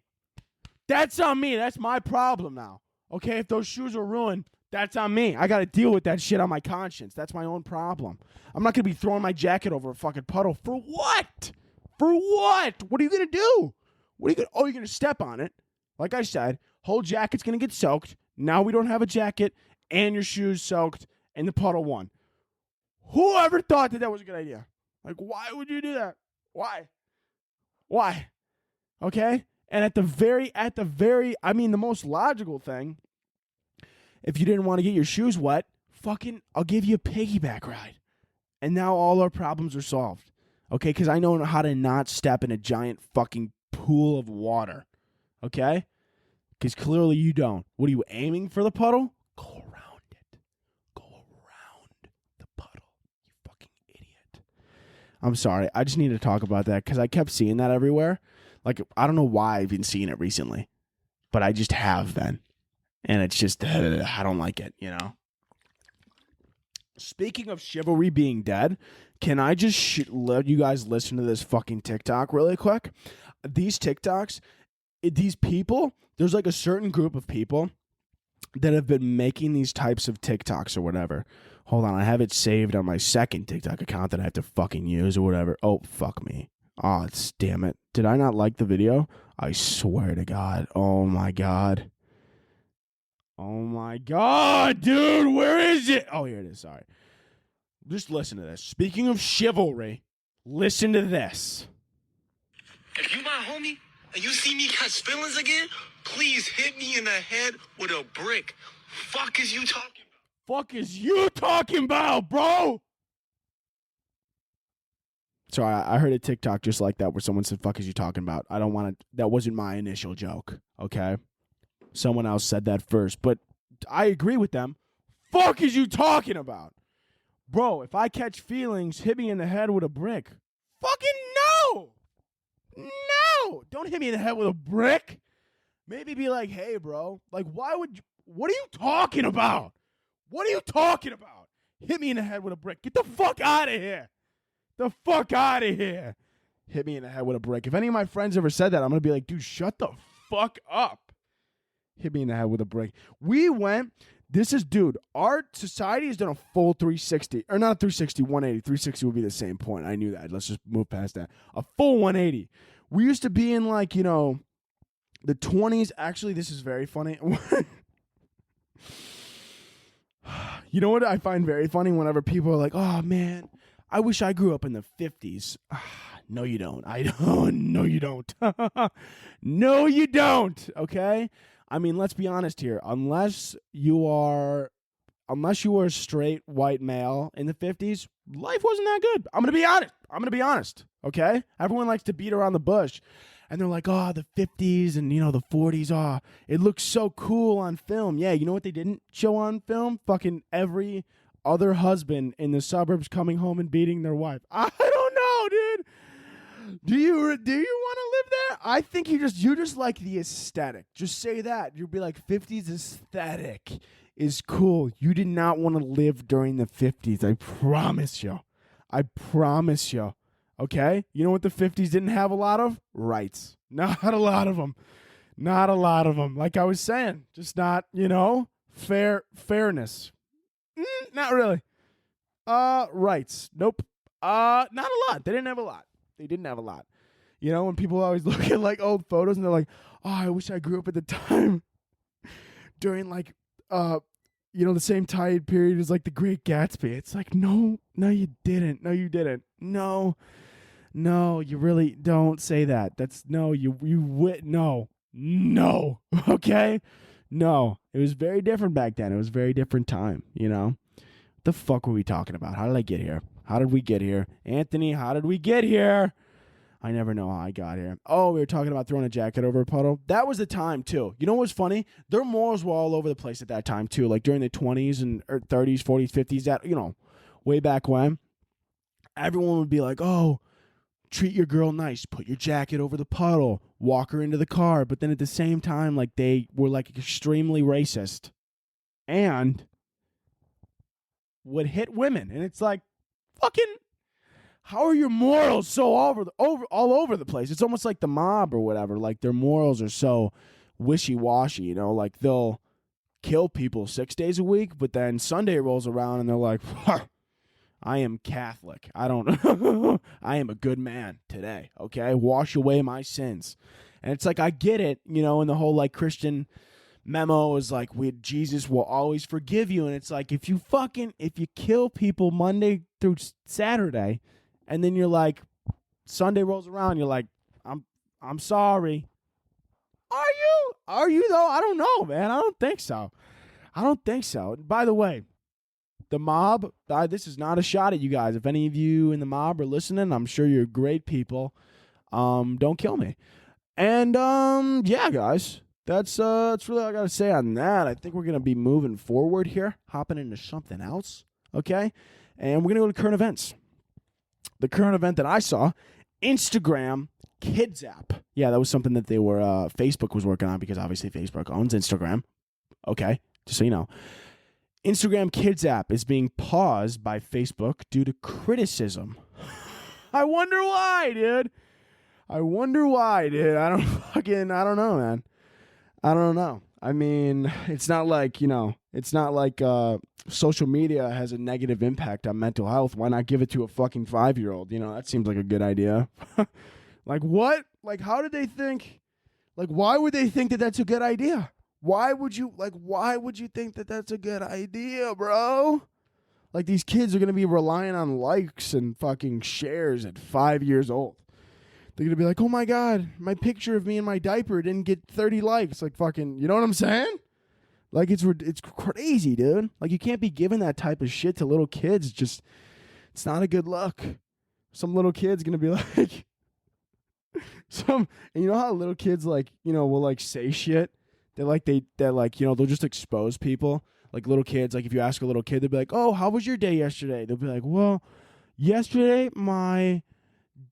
That's on me. That's my problem now. Okay, if those shoes are ruined, that's on me. I got to deal with that shit on my conscience. That's my own problem. I'm not going to be throwing my jacket over a fucking puddle. For what? For what? What are you going to do? You're going to step on it. Like I said, whole jacket's going to get soaked. Now we don't have a jacket and your shoes soaked and the puddle won. Whoever thought that was a good idea? Like, why would you do that? Why? Okay? And the most logical thing, if you didn't want to get your shoes wet, I'll give you a piggyback ride. And now all our problems are solved. Okay? Because I know how to not step in a giant fucking pool of water. Okay? Because clearly you don't. What are you aiming for the puddle? Go around it. Go around the puddle. You fucking idiot. I'm sorry. I just need to talk about that because I kept seeing that everywhere. Like, I don't know why I've been seeing it recently, but I just have been. And it's just, I don't like it, you know? Speaking of chivalry being dead, can I just let you guys listen to this fucking TikTok really quick? These TikToks, these people, there's like a certain group of people that have been making these types of TikToks or whatever. Hold on, I have it saved on my second TikTok account that I have to fucking use or whatever. Oh, fuck me. Oh, damn it. Did I not like the video? I swear to God. Oh, my God. Oh, my God, dude. Where is it? Oh, here it is. Sorry. Just listen to this. Speaking of chivalry, listen to this. If you my homie and you see me catch feelings again, please hit me in the head with a brick. Fuck is you talking about? Fuck is you talking about, bro? Sorry, I heard a TikTok just like that where someone said, fuck is you talking about? I don't want to, that wasn't my initial joke, okay? Someone else said that first, but I agree with them. Fuck is you talking about? Bro, if I catch feelings, hit me in the head with a brick. Fucking no! No! Don't hit me in the head with a brick. Maybe be like, hey, bro, like, why would you, what are you talking about? What are you talking about? Hit me in the head with a brick. Get the fuck out of here. The fuck out of here. Hit me in the head with a brick. If any of my friends ever said that, I'm going to be like, dude, shut the fuck up. Hit me in the head with a brick. Dude, our society has done a full 360. Or not 360, 180. 360 would be the same point. I knew that. Let's just move past that. A full 180. We used to be in like, you know, the 20s. Actually, this is very funny. You know what I find very funny? Whenever people are like, oh, man, I wish I grew up in the 50s. No, you don't. I don't. No, you don't. No, you don't. Okay? I mean, let's be honest here. Unless you are a straight white male in the 50s, life wasn't that good. I'm going to be honest. Okay? Everyone likes to beat around the bush. And they're like, oh, the 50s and, you know, the 40s. Oh, it looks so cool on film. Yeah, you know what they didn't show on film? Fucking every other husband in the suburbs coming home and beating their wife. I don't know, dude. Do you want to live there? I think you just like the aesthetic. Just say that. You'll be like, 50s aesthetic is cool. You did not want to live during the 50s. I promise you. Okay? You know what the 50s didn't have a lot of? Rights. Not a lot of them. Like I was saying, just not, you know, fairness. Not really. Rights. Nope. Not a lot. They didn't have a lot. You know, when people always look at like old photos and they're like, oh, I wish I grew up at the time during like, you know, the same time period as like the Great Gatsby. It's like, no, you didn't. No, you really don't say that. That's no, no. Okay. No, it was very different back then. It was a very different time, you know? What the fuck were we talking about? How did I get here? How did we get here? Anthony, how did we get here? I never know how I got here. Oh, we were talking about throwing a jacket over a puddle. That was the time, too. You know what's funny? Their morals were all over the place at that time, too. Like during the 20s and 30s, 40s, 50s, that, way back when. Everyone would be like, oh, treat your girl nice. Put your jacket over the puddle. Walk her into the car. But then at the same time, like, they were, like, extremely racist. And would hit women. And it's like, fucking, how are your morals so all over the place? It's almost like the mob or whatever. Like, their morals are so wishy-washy, like, they'll kill people 6 days a week, but then Sunday rolls around and they're like, I am Catholic. I am a good man today, okay? Wash away my sins. And it's like, I get it, and the whole, like, Christian memo is like, Jesus will always forgive you. And it's like, if you kill people Monday through Saturday, and then you're like, Sunday rolls around, you're like, I'm sorry. Are you though? I don't know, man. I don't think so. By the way, the mob, this is not a shot at you guys. If any of you in the mob are listening, I'm sure you're great people. Don't kill me. And yeah, guys, that's really all I got to say on that. I think we're going to be moving forward here, hopping into something else, okay? And we're going to go to current events. The current event that I saw, Instagram Kids app. Yeah, that was something that they were, Facebook was working on because obviously Facebook owns Instagram. Okay, just so you know. Instagram Kids app is being paused by Facebook due to criticism. I wonder why, dude. I don't know, man. I don't know. I mean, it's not like, social media has a negative impact on mental health. Why not give it to a fucking 5-year-old? That seems like a good idea. Like, what? Like, how did they think? Like, why would they think that that's a good idea? Why would you think that that's a good idea, bro? Like, these kids are going to be relying on likes and fucking shares at 5 years old. They're going to be like, oh my God, my picture of me in my diaper didn't get 30 likes. Like, fucking, you know what I'm saying? Like, it's crazy, dude. Like, you can't be giving that type of shit to little kids. Just, it's not a good look. Some little kid's going to be like, and you know how little kids, like, will, like, say shit? They'll just expose people. Like, little kids, like, if you ask a little kid, they'll be like, oh, how was your day yesterday? They'll be like, well, yesterday my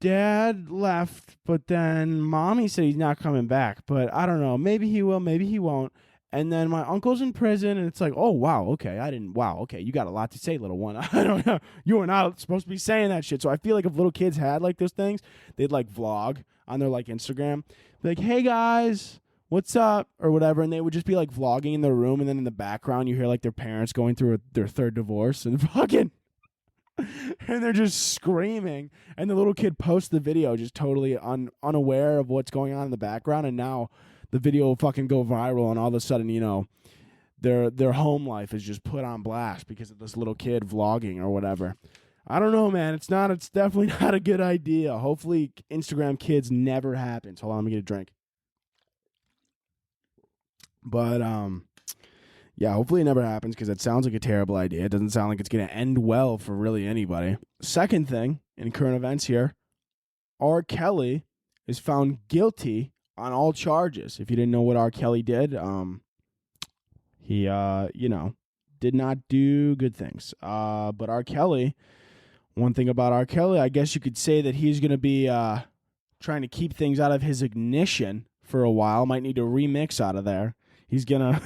dad left, but then mommy said he's not coming back. But I don't know. Maybe he will, maybe he won't. And then my uncle's in prison, and it's like, oh, wow, okay, okay, you got a lot to say, little one. I don't know. You are not supposed to be saying that shit. So I feel like if little kids had, like, those things, they'd, like, vlog on their, like, Instagram. Be like, hey, guys, what's up, or whatever, and they would just be, like, vlogging in their room, and then in the background you hear, like, their parents going through their third divorce, and fucking, and they're just screaming, and the little kid posts the video just totally unaware of what's going on in the background, and now the video will fucking go viral, and all of a sudden, their home life is just put on blast because of this little kid vlogging or whatever. I don't know, man. It's definitely not a good idea. Hopefully Instagram Kids never happens. Hold on, let me get a drink. But, yeah, hopefully it never happens because it sounds like a terrible idea. It doesn't sound like it's going to end well for really anybody. Second thing in current events here, R. Kelly is found guilty on all charges. If you didn't know what R. Kelly did, he, did not do good things. But R. Kelly, one thing about R. Kelly, I guess you could say that he's going to be trying to keep things out of his ignition for a while. Might need to remix out of there. He's going to,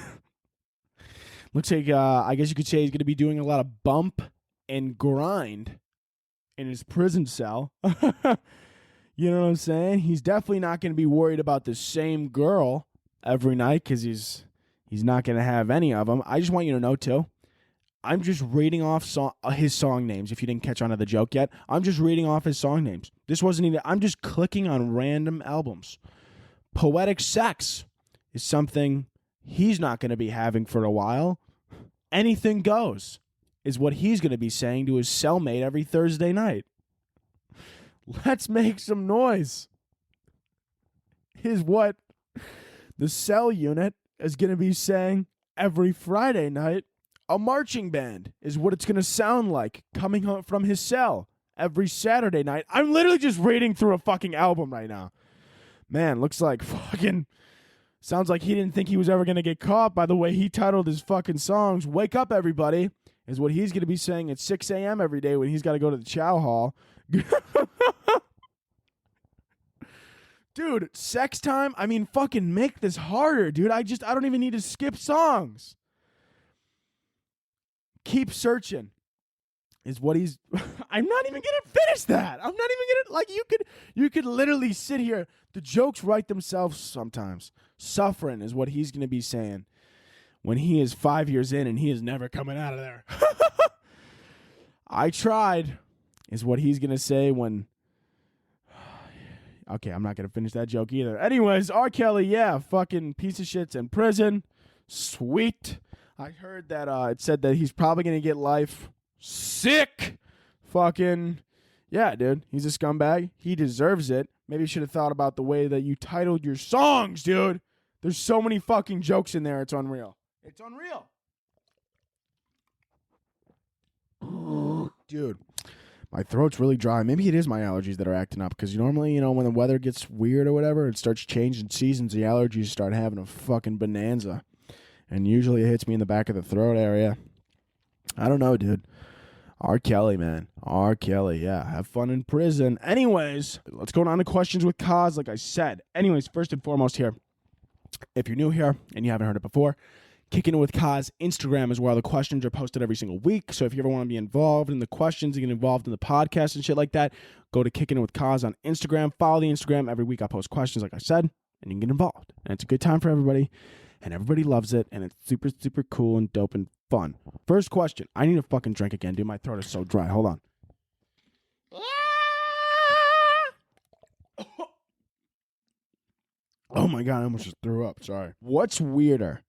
looks like, I guess you could say he's going to be doing a lot of bump and grind in his prison cell. You know what I'm saying? He's definitely not going to be worried about the same girl every night because he's not going to have any of them. I just want you to know, too, I'm just reading off his song names. If you didn't catch on to the joke yet, I'm just reading off his song names. This wasn't even, I'm just clicking on random albums. Poetic Sex is something he's not going to be having for a while. Anything Goes is what he's going to be saying to his cellmate every Thursday night. Let's make some noise is what the cell unit is going to be saying every Friday night. A marching band is what it's going to sound like coming out from his cell every Saturday night. I'm literally just reading through a fucking album right now. Man, looks like fucking... Sounds like he didn't think he was ever going to get caught by the way he titled his fucking songs. Wake up, everybody, is what he's going to be saying at 6 a.m. every day when he's got to go to the chow hall. Dude, sex time? I mean, fucking make this harder, dude. I don't even need to skip songs. Keep searching is what he's... I'm not even going to finish that. I'm not even going to... Like, you could literally sit here. The jokes write themselves sometimes. Suffering is what he's going to be saying when he is 5 years in and he is never coming out of there. I tried is what he's going to say when... Okay, I'm not going to finish that joke either. Anyways, R. Kelly, yeah, fucking piece of shit's in prison. Sweet. I heard that it said that he's probably going to get life. Sick. Fucking, yeah, dude. He's a scumbag. He deserves it. Maybe you should have thought about the way that you titled your songs, dude. There's so many fucking jokes in there. It's unreal. It's unreal. Dude, my throat's really dry. Maybe it is my allergies that are acting up because normally, when the weather gets weird or whatever, it starts changing seasons, the allergies start having a fucking bonanza. And usually it hits me in the back of the throat area. I don't know, dude. R. Kelly, man. R. Kelly, yeah. Have fun in prison. Anyways, let's go on to questions with Kaz, like I said. Anyways, first and foremost here, if you're new here and you haven't heard it before, Kickin' with Kaz Instagram is where all the questions are posted every single week. So if you ever want to be involved in the questions and get involved in the podcast and shit like that, go to Kickin' with Kaz on Instagram. Follow the Instagram. Every week I post questions, like I said, and you can get involved. And it's a good time for everybody. And everybody loves it, and it's super, super cool and dope and fun. First question. I need a fucking drink again, dude. My throat is so dry. Hold on. Oh, my God. I almost just threw up. Sorry. What's weirder,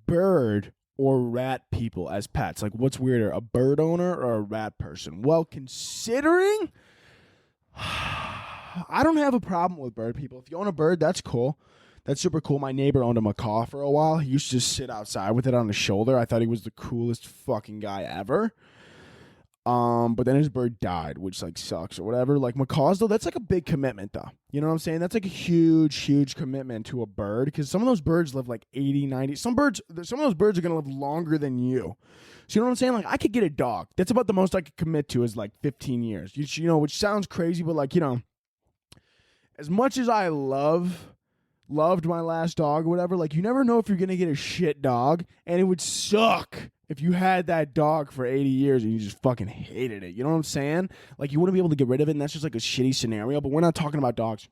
bird or rat people as pets? Like, what's weirder, a bird owner or a rat person? Well, considering... I don't have a problem with bird people. If you own a bird, that's cool. That's super cool. My neighbor owned a macaw for a while. He used to just sit outside with it on his shoulder. I thought he was the coolest fucking guy ever. But then his bird died, which like sucks or whatever. Like macaws though, that's like a big commitment though. You know what I'm saying? That's like a huge, huge commitment to a bird because some of those birds live like 80, 90. Some of those birds are going to live longer than you. So you know what I'm saying? Like I could get a dog. That's about the most I could commit to is like 15 years. You know, which sounds crazy, but like, as much as I loved my last dog or whatever, like you never know if you're going to get a shit dog, and it would suck if you had that dog for 80 years and you just fucking hated it. You know what I'm saying? Like you wouldn't be able to get rid of it, and that's just like a shitty scenario, but we're not talking about dogs.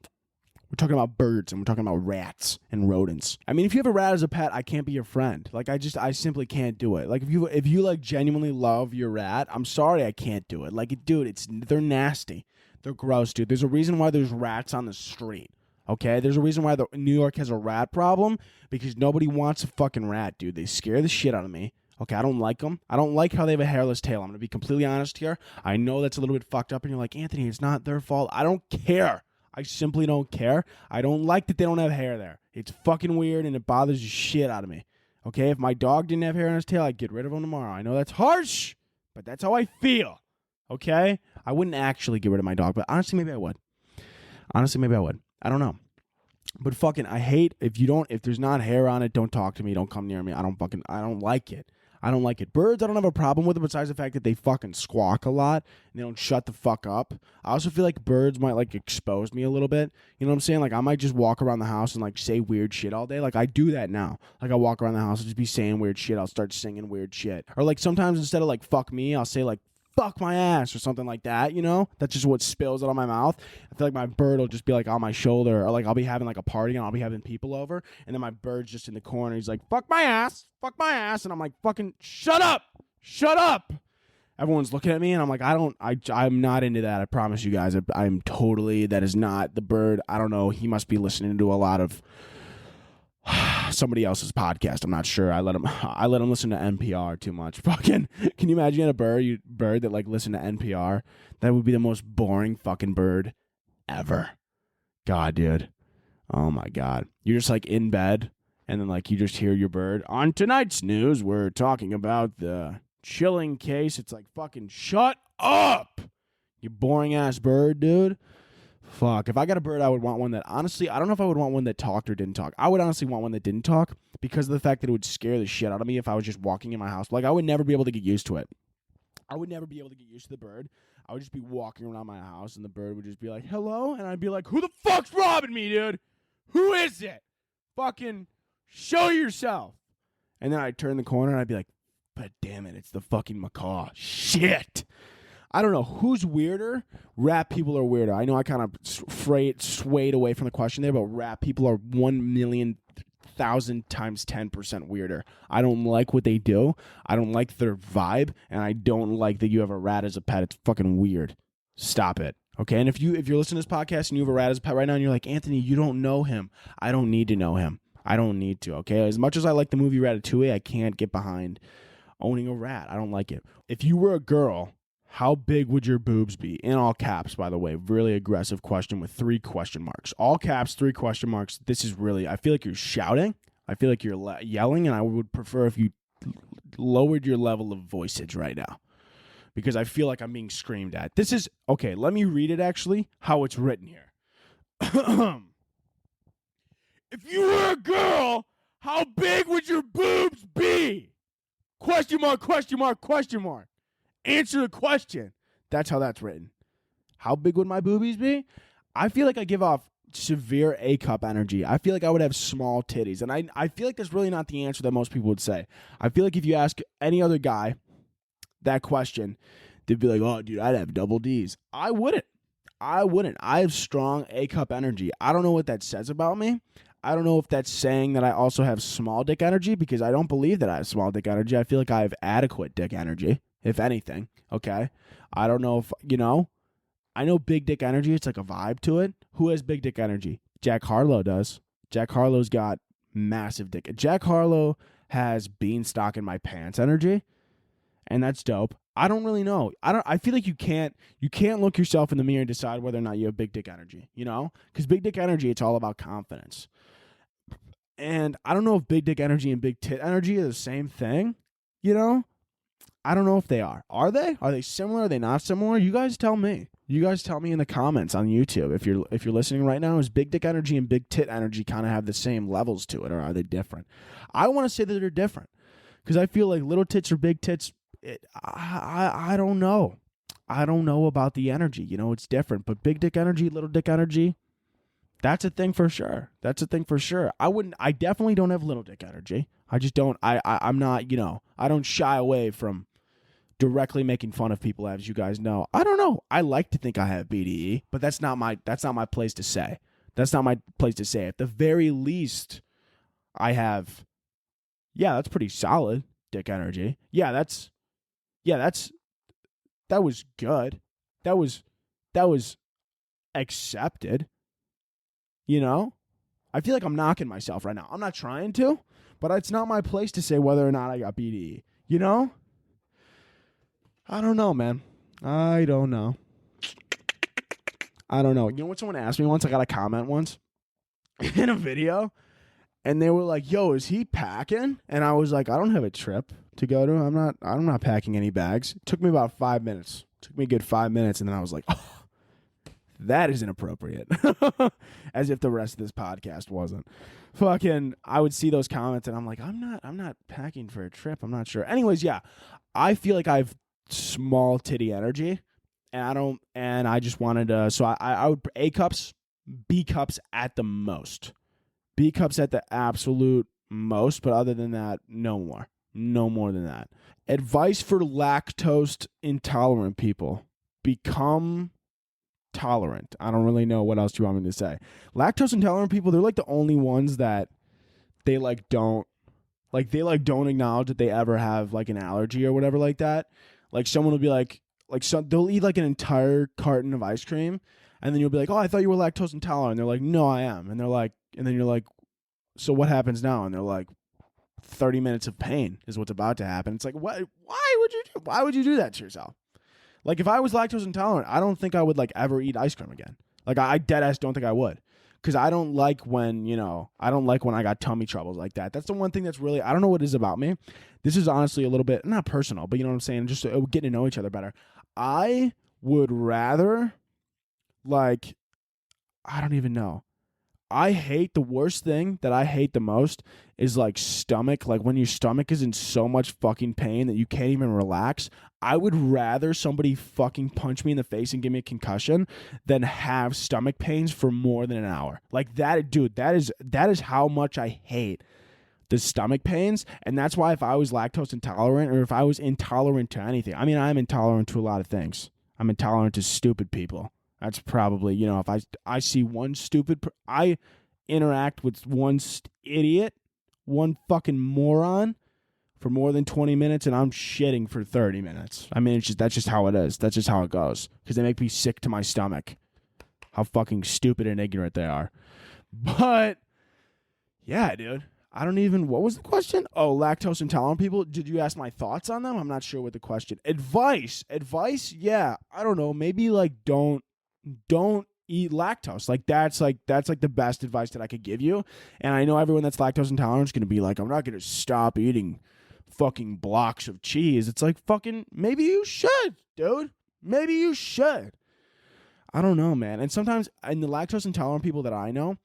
We're talking about birds, and we're talking about rats and rodents. I mean, if you have a rat as a pet, I can't be your friend. Like I simply can't do it. Like if you like genuinely love your rat, I'm sorry I can't do it. Like dude, they're nasty. They're gross, dude. There's a reason why there's rats on the street. Okay, there's a reason why New York has a rat problem, because nobody wants a fucking rat, dude. They scare the shit out of me. Okay, I don't like them. I don't like how they have a hairless tail. I'm going to be completely honest here. I know that's a little bit fucked up, and you're like, Anthony, it's not their fault. I don't care. I simply don't care. I don't like that they don't have hair there. It's fucking weird, and it bothers the shit out of me. Okay, if my dog didn't have hair on his tail, I'd get rid of him tomorrow. I know that's harsh, but that's how I feel. Okay? I wouldn't actually get rid of my dog, but honestly, maybe I would. I don't know. But fucking, I hate if there's not hair on it, don't talk to me, don't come near me. I don't like it. I don't like it. Birds, I don't have a problem with it besides the fact that they fucking squawk a lot and they don't shut the fuck up. I also feel like birds might like expose me a little bit. You know what I'm saying? Like I might just walk around the house and like say weird shit all day. Like I do that now. Like I walk around the house and just be saying weird shit. I'll start singing weird shit. Or like sometimes instead of like fuck me, I'll say like fuck my ass or something like that, That's just what spills out of my mouth. I feel like my bird will just be like on my shoulder, or like I'll be having like a party and I'll be having people over, and then my bird's just in the corner. He's like, fuck my ass. And I'm like, fucking shut up. Everyone's looking at me and I'm like, I'm not into that. I promise you guys. I'm totally, that is not the bird. I don't know. He must be listening to a lot of somebody else's podcast. I'm not sure. I let him listen to NPR too much. Fucking, can you imagine a bird that like listened to NPR? That would be the most boring fucking bird ever. God, dude. Oh my God. You're just like in bed and then like you just hear your bird. On tonight's news, we're talking about the chilling case. It's like fucking shut up. You boring ass bird, dude. Fuck. If I got a bird, I would want one that, honestly, I don't know if I would want one that talked or didn't talk. I would honestly want one that didn't talk because of the fact that it would scare the shit out of me if I was just walking in my house. Like, I would never be able to get used to it. I would never be able to get used to the bird. I would just be walking around my house, and the bird would just be like, hello? And I'd be like, who the fuck's robbing me, dude? Who is it? Fucking show yourself. And then I'd turn the corner, and I'd be like, but damn it, it's the fucking macaw. Shit. I don't know. Who's weirder? Rap people are weirder. I know I kind of swayed away from the question there, but rap people are 1,000,000 times 10% weirder. I don't like what they do. I don't like their vibe, and I don't like that you have a rat as a pet. It's fucking weird. Stop it. Okay? And if you're listening to this podcast and you have a rat as a pet right now and you're like, Anthony, you don't know him. I don't need to know him. I don't need to, okay? As much as I like the movie Ratatouille, I can't get behind owning a rat. I don't like it. If you were a girl, how big would your boobs be? In all caps, by the way. Really aggressive question with 3 question marks. All caps, 3 question marks. This is really, I feel like you're shouting. I feel like you're yelling, and I would prefer if you lowered your level of voicage right now, because I feel like I'm being screamed at. This is, okay, let me read it actually, how it's written here. If you were a girl, how big would your boobs be? Question mark, question mark, question mark. Answer the question. That's how that's written. How big would my boobies be? I feel like I give off severe A-cup energy. I feel like I would have small titties. And I feel like that's really not the answer that most people would say. I feel like if you ask any other guy that question, they'd be like, oh, dude, I'd have double Ds. I wouldn't. I have strong A-cup energy. I don't know what that says about me. I don't know if that's saying that I also have small dick energy, because I don't believe that I have small dick energy. I feel like I have adequate dick energy, if anything, okay? I don't know if, I know big dick energy, it's like a vibe to it. Who has big dick energy? Jack Harlow does. Jack Harlow's got massive dick. Jack Harlow has beanstalk in my pants energy, and that's dope. I don't really know. I feel like you can't look yourself in the mirror and decide whether or not you have big dick energy, Because big dick energy, it's all about confidence. And I don't know if big dick energy and big tit energy are the same thing, I don't know if they are. Are they? Are they similar? Are they not similar? You guys tell me. You guys tell me in the comments on YouTube. If you're listening right now, is big dick energy and big tit energy kind of have the same levels to it, or are they different? I want to say that they're different, because I feel like little tits or big tits, I don't know. I don't know about the energy. It's different. But big dick energy, little dick energy, that's a thing for sure. That's a thing for sure. I definitely don't have little dick energy. I just don't. I'm not, I don't shy away from directly making fun of people, as you guys know. I don't know. I like to think I have BDE, but that's not my place to say. That's not my place to say. At the very least, I have, that's pretty solid dick energy. That was good. That was accepted. I feel like I'm knocking myself right now. I'm not trying to, but it's not my place to say whether or not I got BDE. I don't know, man. I don't know. You know what someone asked me once? I got a comment once in a video, and they were like, yo, is he packing? And I was like, I don't have a trip to go to. I'm not packing any bags. It took me about 5 minutes. It took me a good 5 minutes, and then I was like, oh, that is inappropriate. As if the rest of this podcast wasn't. Fucking, I would see those comments, and I'm like, I'm not packing for a trip. I'm not sure. Anyways, yeah, I feel like I've small titty energy, and I just wanted to, so I would A cups, B cups at the most. B cups at the absolute most, but other than that, no more than that. Advice for lactose intolerant people: become tolerant. I don't really know what else you want me to say. Lactose intolerant people, they're like the only ones that they don't acknowledge that they ever have like an allergy or whatever like that. Like someone will be like they'll eat like an entire carton of ice cream, and then you'll be like, oh, I thought you were lactose intolerant. And they're like, no, I am. And then you're like, so what happens now? And they're like, 30 minutes of pain is what's about to happen. It's like, what? Why would you do that to yourself? Like, if I was lactose intolerant, I don't think I would like ever eat ice cream again. Like, I dead ass don't think I would. Because I don't like when, I got tummy troubles like that. That's the one thing that's really, I don't know what it is about me. This is honestly a little bit, not personal, but you know what I'm saying? Just getting to know each other better. I would rather, like, I don't even know. I hate the worst thing that I hate the most is like stomach. Like when your stomach is in so much fucking pain that you can't even relax. I would rather somebody fucking punch me in the face and give me a concussion than have stomach pains for more than an hour. Like that, dude, that is how much I hate the stomach pains. And that's why if I was lactose intolerant or if I was intolerant to anything, I mean, I'm intolerant to a lot of things. I'm intolerant to stupid people. That's probably, you know, if I see one I interact with one idiot, one fucking moron for more than 20 minutes and I'm shitting for 30 minutes. I mean, that's just how it is. That's just how it goes. Because they make me sick to my stomach. How fucking stupid and ignorant they are. But, yeah, dude. What was the question? Oh, lactose intolerant people. Did you ask my thoughts on them? I'm not sure what the question. Advice, yeah. I don't know. Maybe like don't eat lactose. That's the best advice that I could give you. And I know everyone that's lactose intolerant is going to be like, I'm not going to stop eating fucking blocks of cheese. It's like, fucking, maybe you should, dude. Maybe you should. I don't know, man. And sometimes, and the lactose intolerant people that I know,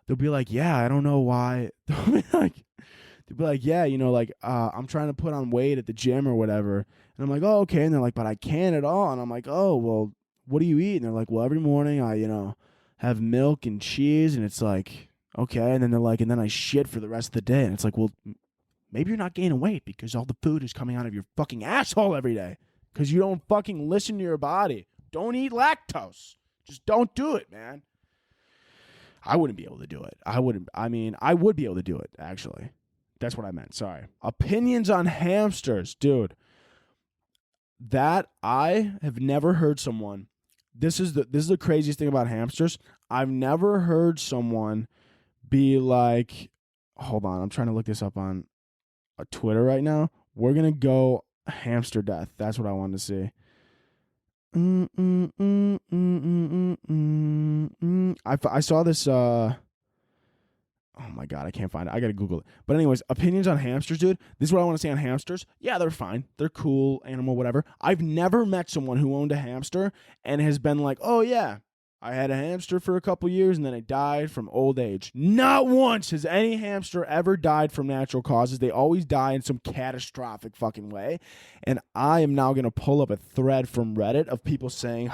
they'll be like, yeah, I don't know why. They'll be like, yeah, you know, like, I'm trying to put on weight at the gym or whatever. And I'm like, oh, okay. And they're like, but I can't at all. And I'm like, oh, well, what do you eat? And they're like, well, every morning I, you know, have milk and cheese. And it's like, okay. And then they're like, and then I shit for the rest of the day. And it's like, well, maybe you're not gaining weight because all the food is coming out of your fucking asshole every day because you don't fucking listen to your body. Don't eat lactose. Just don't do it, man. I wouldn't be able to do it. I would be able to do it, actually. That's what I meant. Sorry. Opinions on hamsters, dude. That I have never heard someone. This is the craziest thing about hamsters. I've never heard someone be like, hold on, I'm trying to look this up on Twitter right now. We're going to go hamster death. That's what I wanted to see. I saw this, oh my God, I can't find it. I got to Google it. But anyways, opinions on hamsters, dude. This is what I want to say on hamsters. Yeah, they're fine. They're cool, animal, whatever. I've never met someone who owned a hamster and has been like, oh yeah, I had a hamster for a couple years and then it died from old age. Not once has any hamster ever died from natural causes. They always die in some catastrophic fucking way. And I am now going to pull up a thread from Reddit of people saying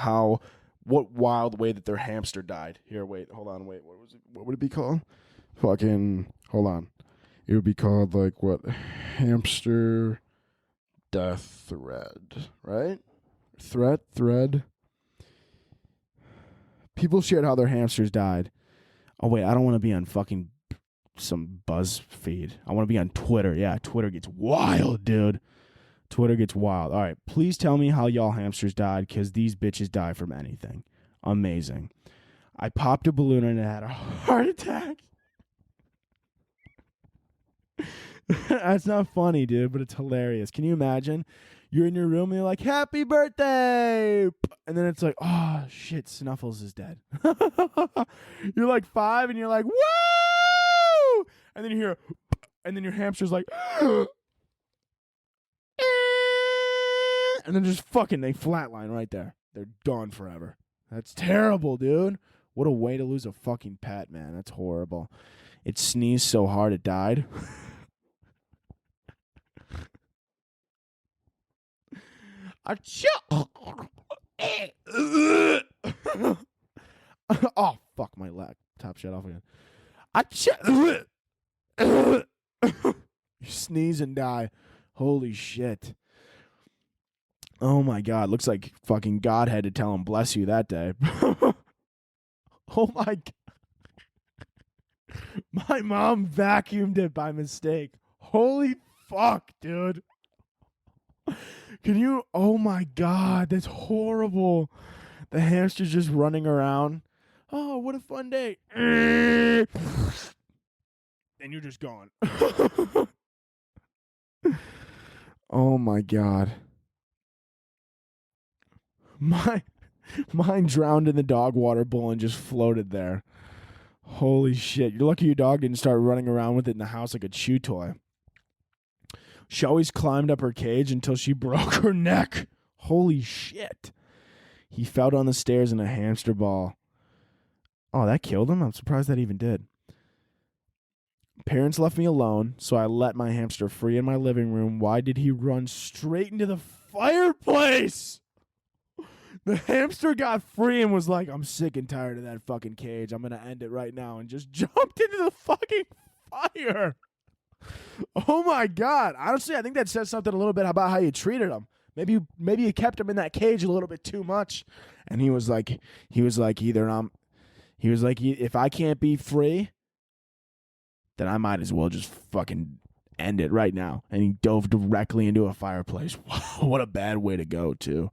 what wild way that their hamster died. Here, hold on. What was it? What would it be called? Fucking, hold on. It would be called like what? Hamster death thread, right? Thread. People shared how their hamsters died. Oh, wait, I don't want to be on fucking some BuzzFeed. I want to be on Twitter. Yeah, Twitter gets wild, dude. Twitter gets wild. All right, please tell me how y'all hamsters died, because these bitches die from anything. Amazing. I popped a balloon and it had a heart attack. That's not funny, dude, but it's hilarious. Can you imagine? You're in your room and you're like, happy birthday! And then it's like, oh, shit, Snuffles is dead. You're like 5 and you're like, woo! And then you hear, and then your hamster's like, and then just fucking, they flatline right there. They're gone forever. That's terrible, dude. What a way to lose a fucking pet, man. That's horrible. It sneezed so hard it died. Oh, fuck, my laptop shut off again. You sneeze and die. Holy shit. Oh my God. Looks like fucking God had to tell him bless you that day. Oh my God. My mom vacuumed it by mistake. Holy fuck, dude. Can you? Oh my God, that's horrible. The hamster's just running around. Oh, what a fun day. And you're just gone. Oh my God. Mine drowned in the dog water bowl and just floated there. Holy shit. You're lucky your dog didn't start running around with it in the house like a chew toy. She always climbed up her cage until she broke her neck. Holy shit. He fell down the stairs in a hamster ball. Oh, that killed him? I'm surprised that even did. Parents left me alone, so I let my hamster free in my living room. Why did he run straight into the fireplace? The hamster got free and was like, I'm sick and tired of that fucking cage. I'm going to end it right now, and just jumped into the fucking fire. Oh, my God. Honestly, I think that says something a little bit about how you treated him. Maybe you kept him in that cage a little bit too much. And he was like, if I can't be free, then I might as well just fucking end it right now. And he dove directly into a fireplace. Wow, what a bad way to go, too.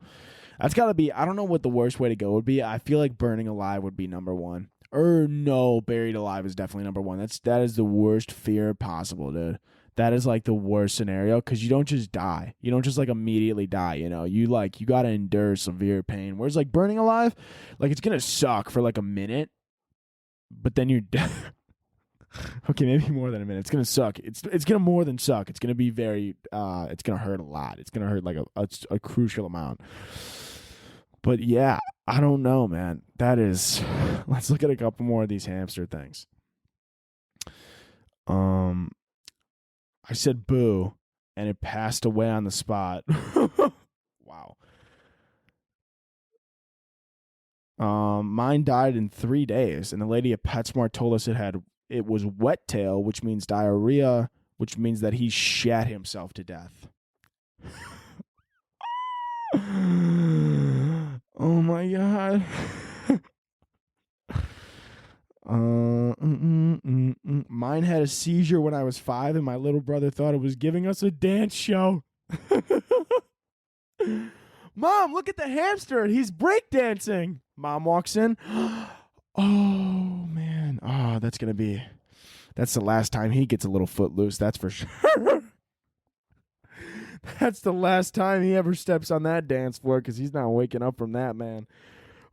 That's got to be, I don't know what the worst way to go would be. I feel like burning alive would be number one. Or no, buried alive is definitely number one. That is the worst fear possible, dude. That is like the worst scenario because you don't just die. You don't just like immediately die, you know. You got to endure severe pain. Whereas like burning alive, like it's going to suck for like a minute, but then you're dead. Okay, maybe more than a minute. It's going to suck. It's going to more than suck. It's going to be very, it's going to hurt a lot. It's going to hurt like a crucial amount. But yeah, I don't know, man. That is, let's look at a couple more of these hamster things. I said boo, and it passed away on the spot. Wow. Mine died in 3 days, and the lady at PetSmart told us it was wet tail, which means diarrhea, which means that he shat himself to death. Oh my God. Mine had a seizure when I was 5, and my little brother thought it was giving us a dance show. Mom, look at the hamster. He's breakdancing. Mom walks in. Oh, man. Oh, that's the last time he gets a little foot loose. That's for sure. That's the last time he ever steps on that dance floor because he's not waking up from that, man.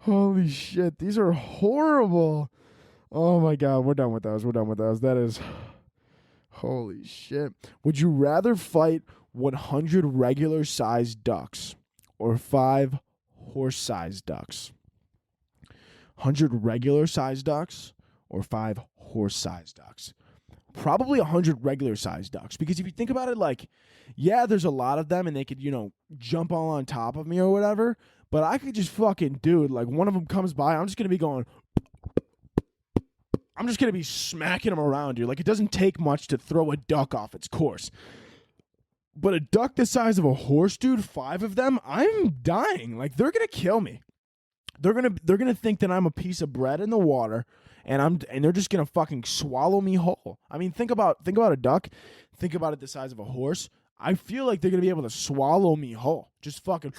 Holy shit. These are horrible. Oh, my God. We're done with those. That is... Holy shit. Would you rather fight 100 regular-sized ducks or 5 horse-sized ducks? 100 regular-sized ducks or 5 horse-sized ducks? Probably 100 regular-sized ducks. Because if you think about it, like, yeah, there's a lot of them, and they could, jump all on top of me or whatever, but I could just fucking do it. Like, one of them comes by, I'm just going to be going... I'm just going to be smacking them around, dude. Like, it doesn't take much to throw a duck off its course. But a duck the size of a horse, dude, 5 of them, I'm dying. Like, they're going to kill me. They're gonna think that I'm a piece of bread in the water, and they're just going to fucking swallow me whole. I mean, think about a duck. Think about it the size of a horse. I feel like they're going to be able to swallow me whole. Just fucking...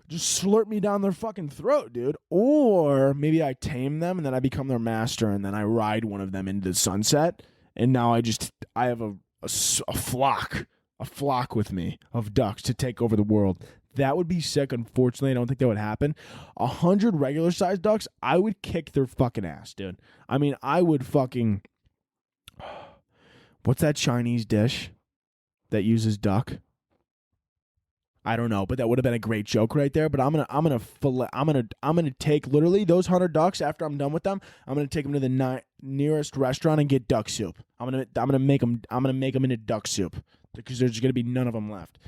Just slurp me down their fucking throat, dude. Or maybe I tame them and then I become their master and then I ride one of them into the sunset. And now I have a flock with me of ducks to take over the world. That would be sick. Unfortunately, I don't think that would happen. 100 regular sized ducks, I would kick their fucking ass, dude. I mean, I would fucking... What's that Chinese dish that uses duck? I don't know, but that would have been a great joke right there. But I'm gonna take literally those 100 ducks after I'm done with them. I'm gonna take them to the nearest restaurant and get duck soup. I'm gonna make them into duck soup because there's gonna be none of them left.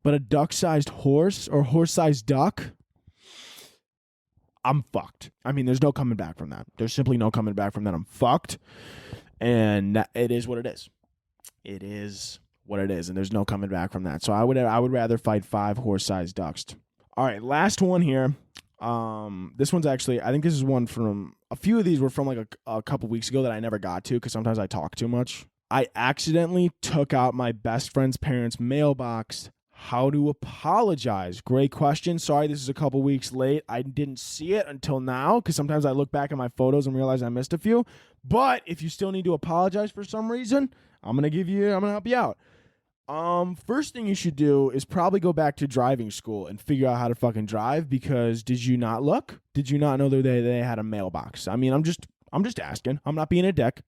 But a duck-sized horse or horse-sized duck, I'm fucked. I mean, there's no coming back from that. There's simply no coming back from that. I'm fucked, and it is what it is. It is what it is, and there's no coming back from that. So I would rather fight 5 horse-sized ducks. All right, last one here. This one's actually, I think this is one from, a few of these were from like a couple weeks ago that I never got to because sometimes I talk too much. I accidentally took out my best friend's parents' mailbox. How to apologize? Great question. Sorry, this is a couple weeks late. I didn't see it until now because sometimes I look back at my photos and realize I missed a few. But if you still need to apologize for some reason, I'm gonna help you out. First thing you should do is probably go back to driving school and figure out how to fucking drive because did you not look? Did you not know that they had a mailbox? I mean, I'm just asking. I'm not being a dick.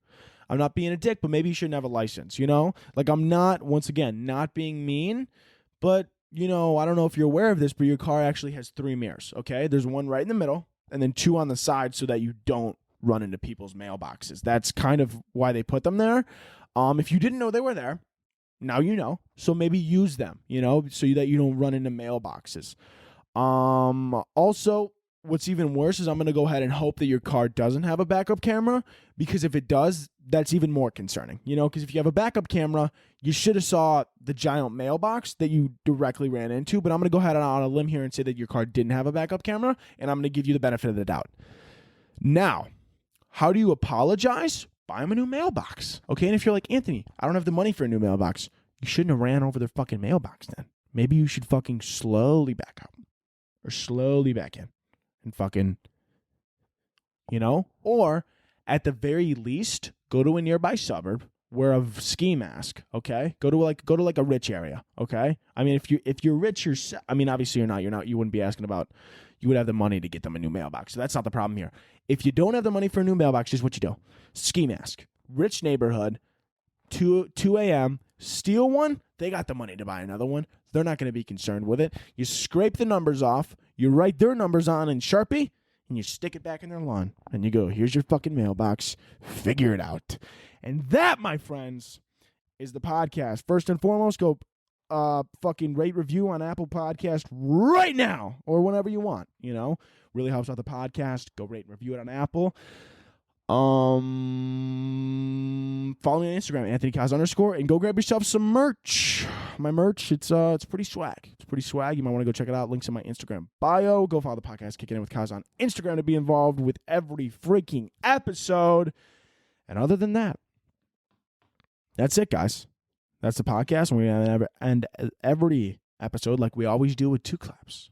But maybe you shouldn't have a license, you know? Like I'm not, once again, not being mean, but I don't know if you're aware of this, but your car actually has 3 mirrors, okay? There's one right in the middle and then 2 on the side so that you don't run into people's mailboxes. That's kind of why they put them there. If you didn't know they were there, now you know. So maybe use them, so that you don't run into mailboxes. Also, what's even worse is I'm going to go ahead and hope that your car doesn't have a backup camera, because if it does, that's even more concerning, because if you have a backup camera, you should have saw the giant mailbox that you directly ran into. But I'm going to go ahead on a limb here and say that your car didn't have a backup camera, and I'm going to give you the benefit of the doubt. Now, how do you apologize? Buy them a new mailbox, okay? And if you're like, Anthony, I don't have the money for a new mailbox, you shouldn't have ran over their fucking mailbox then. Maybe you should fucking slowly back up or slowly back in and fucking, or at the very least, go to a nearby suburb, wear a ski mask, okay? Go to like a rich area, okay? I mean, if you're rich yourself, I mean, obviously you're not, you wouldn't be asking about, you would have the money to get them a new mailbox. So that's not the problem here. If you don't have the money for a new mailbox, here's what you do. Ski mask, rich neighborhood, 2 a.m., steal one, they got the money to buy another one. They're not going to be concerned with it. You scrape the numbers off, you write their numbers on in Sharpie, and you stick it back in their lawn. And you go, here's your fucking mailbox. Figure it out. And that, my friends, is the podcast. First and foremost, go fucking rate, review on Apple Podcast right now or whenever you want, Really helps out the podcast. Go rate and review it on Apple. Follow me on Instagram, AnthonyKaz_, and go grab yourself some merch. My merch, it's pretty swag. It's pretty swag. You might want to go check it out. Links in my Instagram bio. Go follow the podcast Kickin In with Kaz on Instagram to be involved with every freaking episode. And other than that, that's it, guys. That's the podcast. And we're going to end every episode like we always do with 2 claps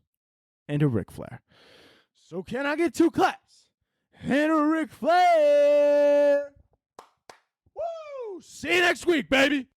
and a Ric Flair. So can I get 2 claps and a Ric Flair? Woo! See you next week, baby.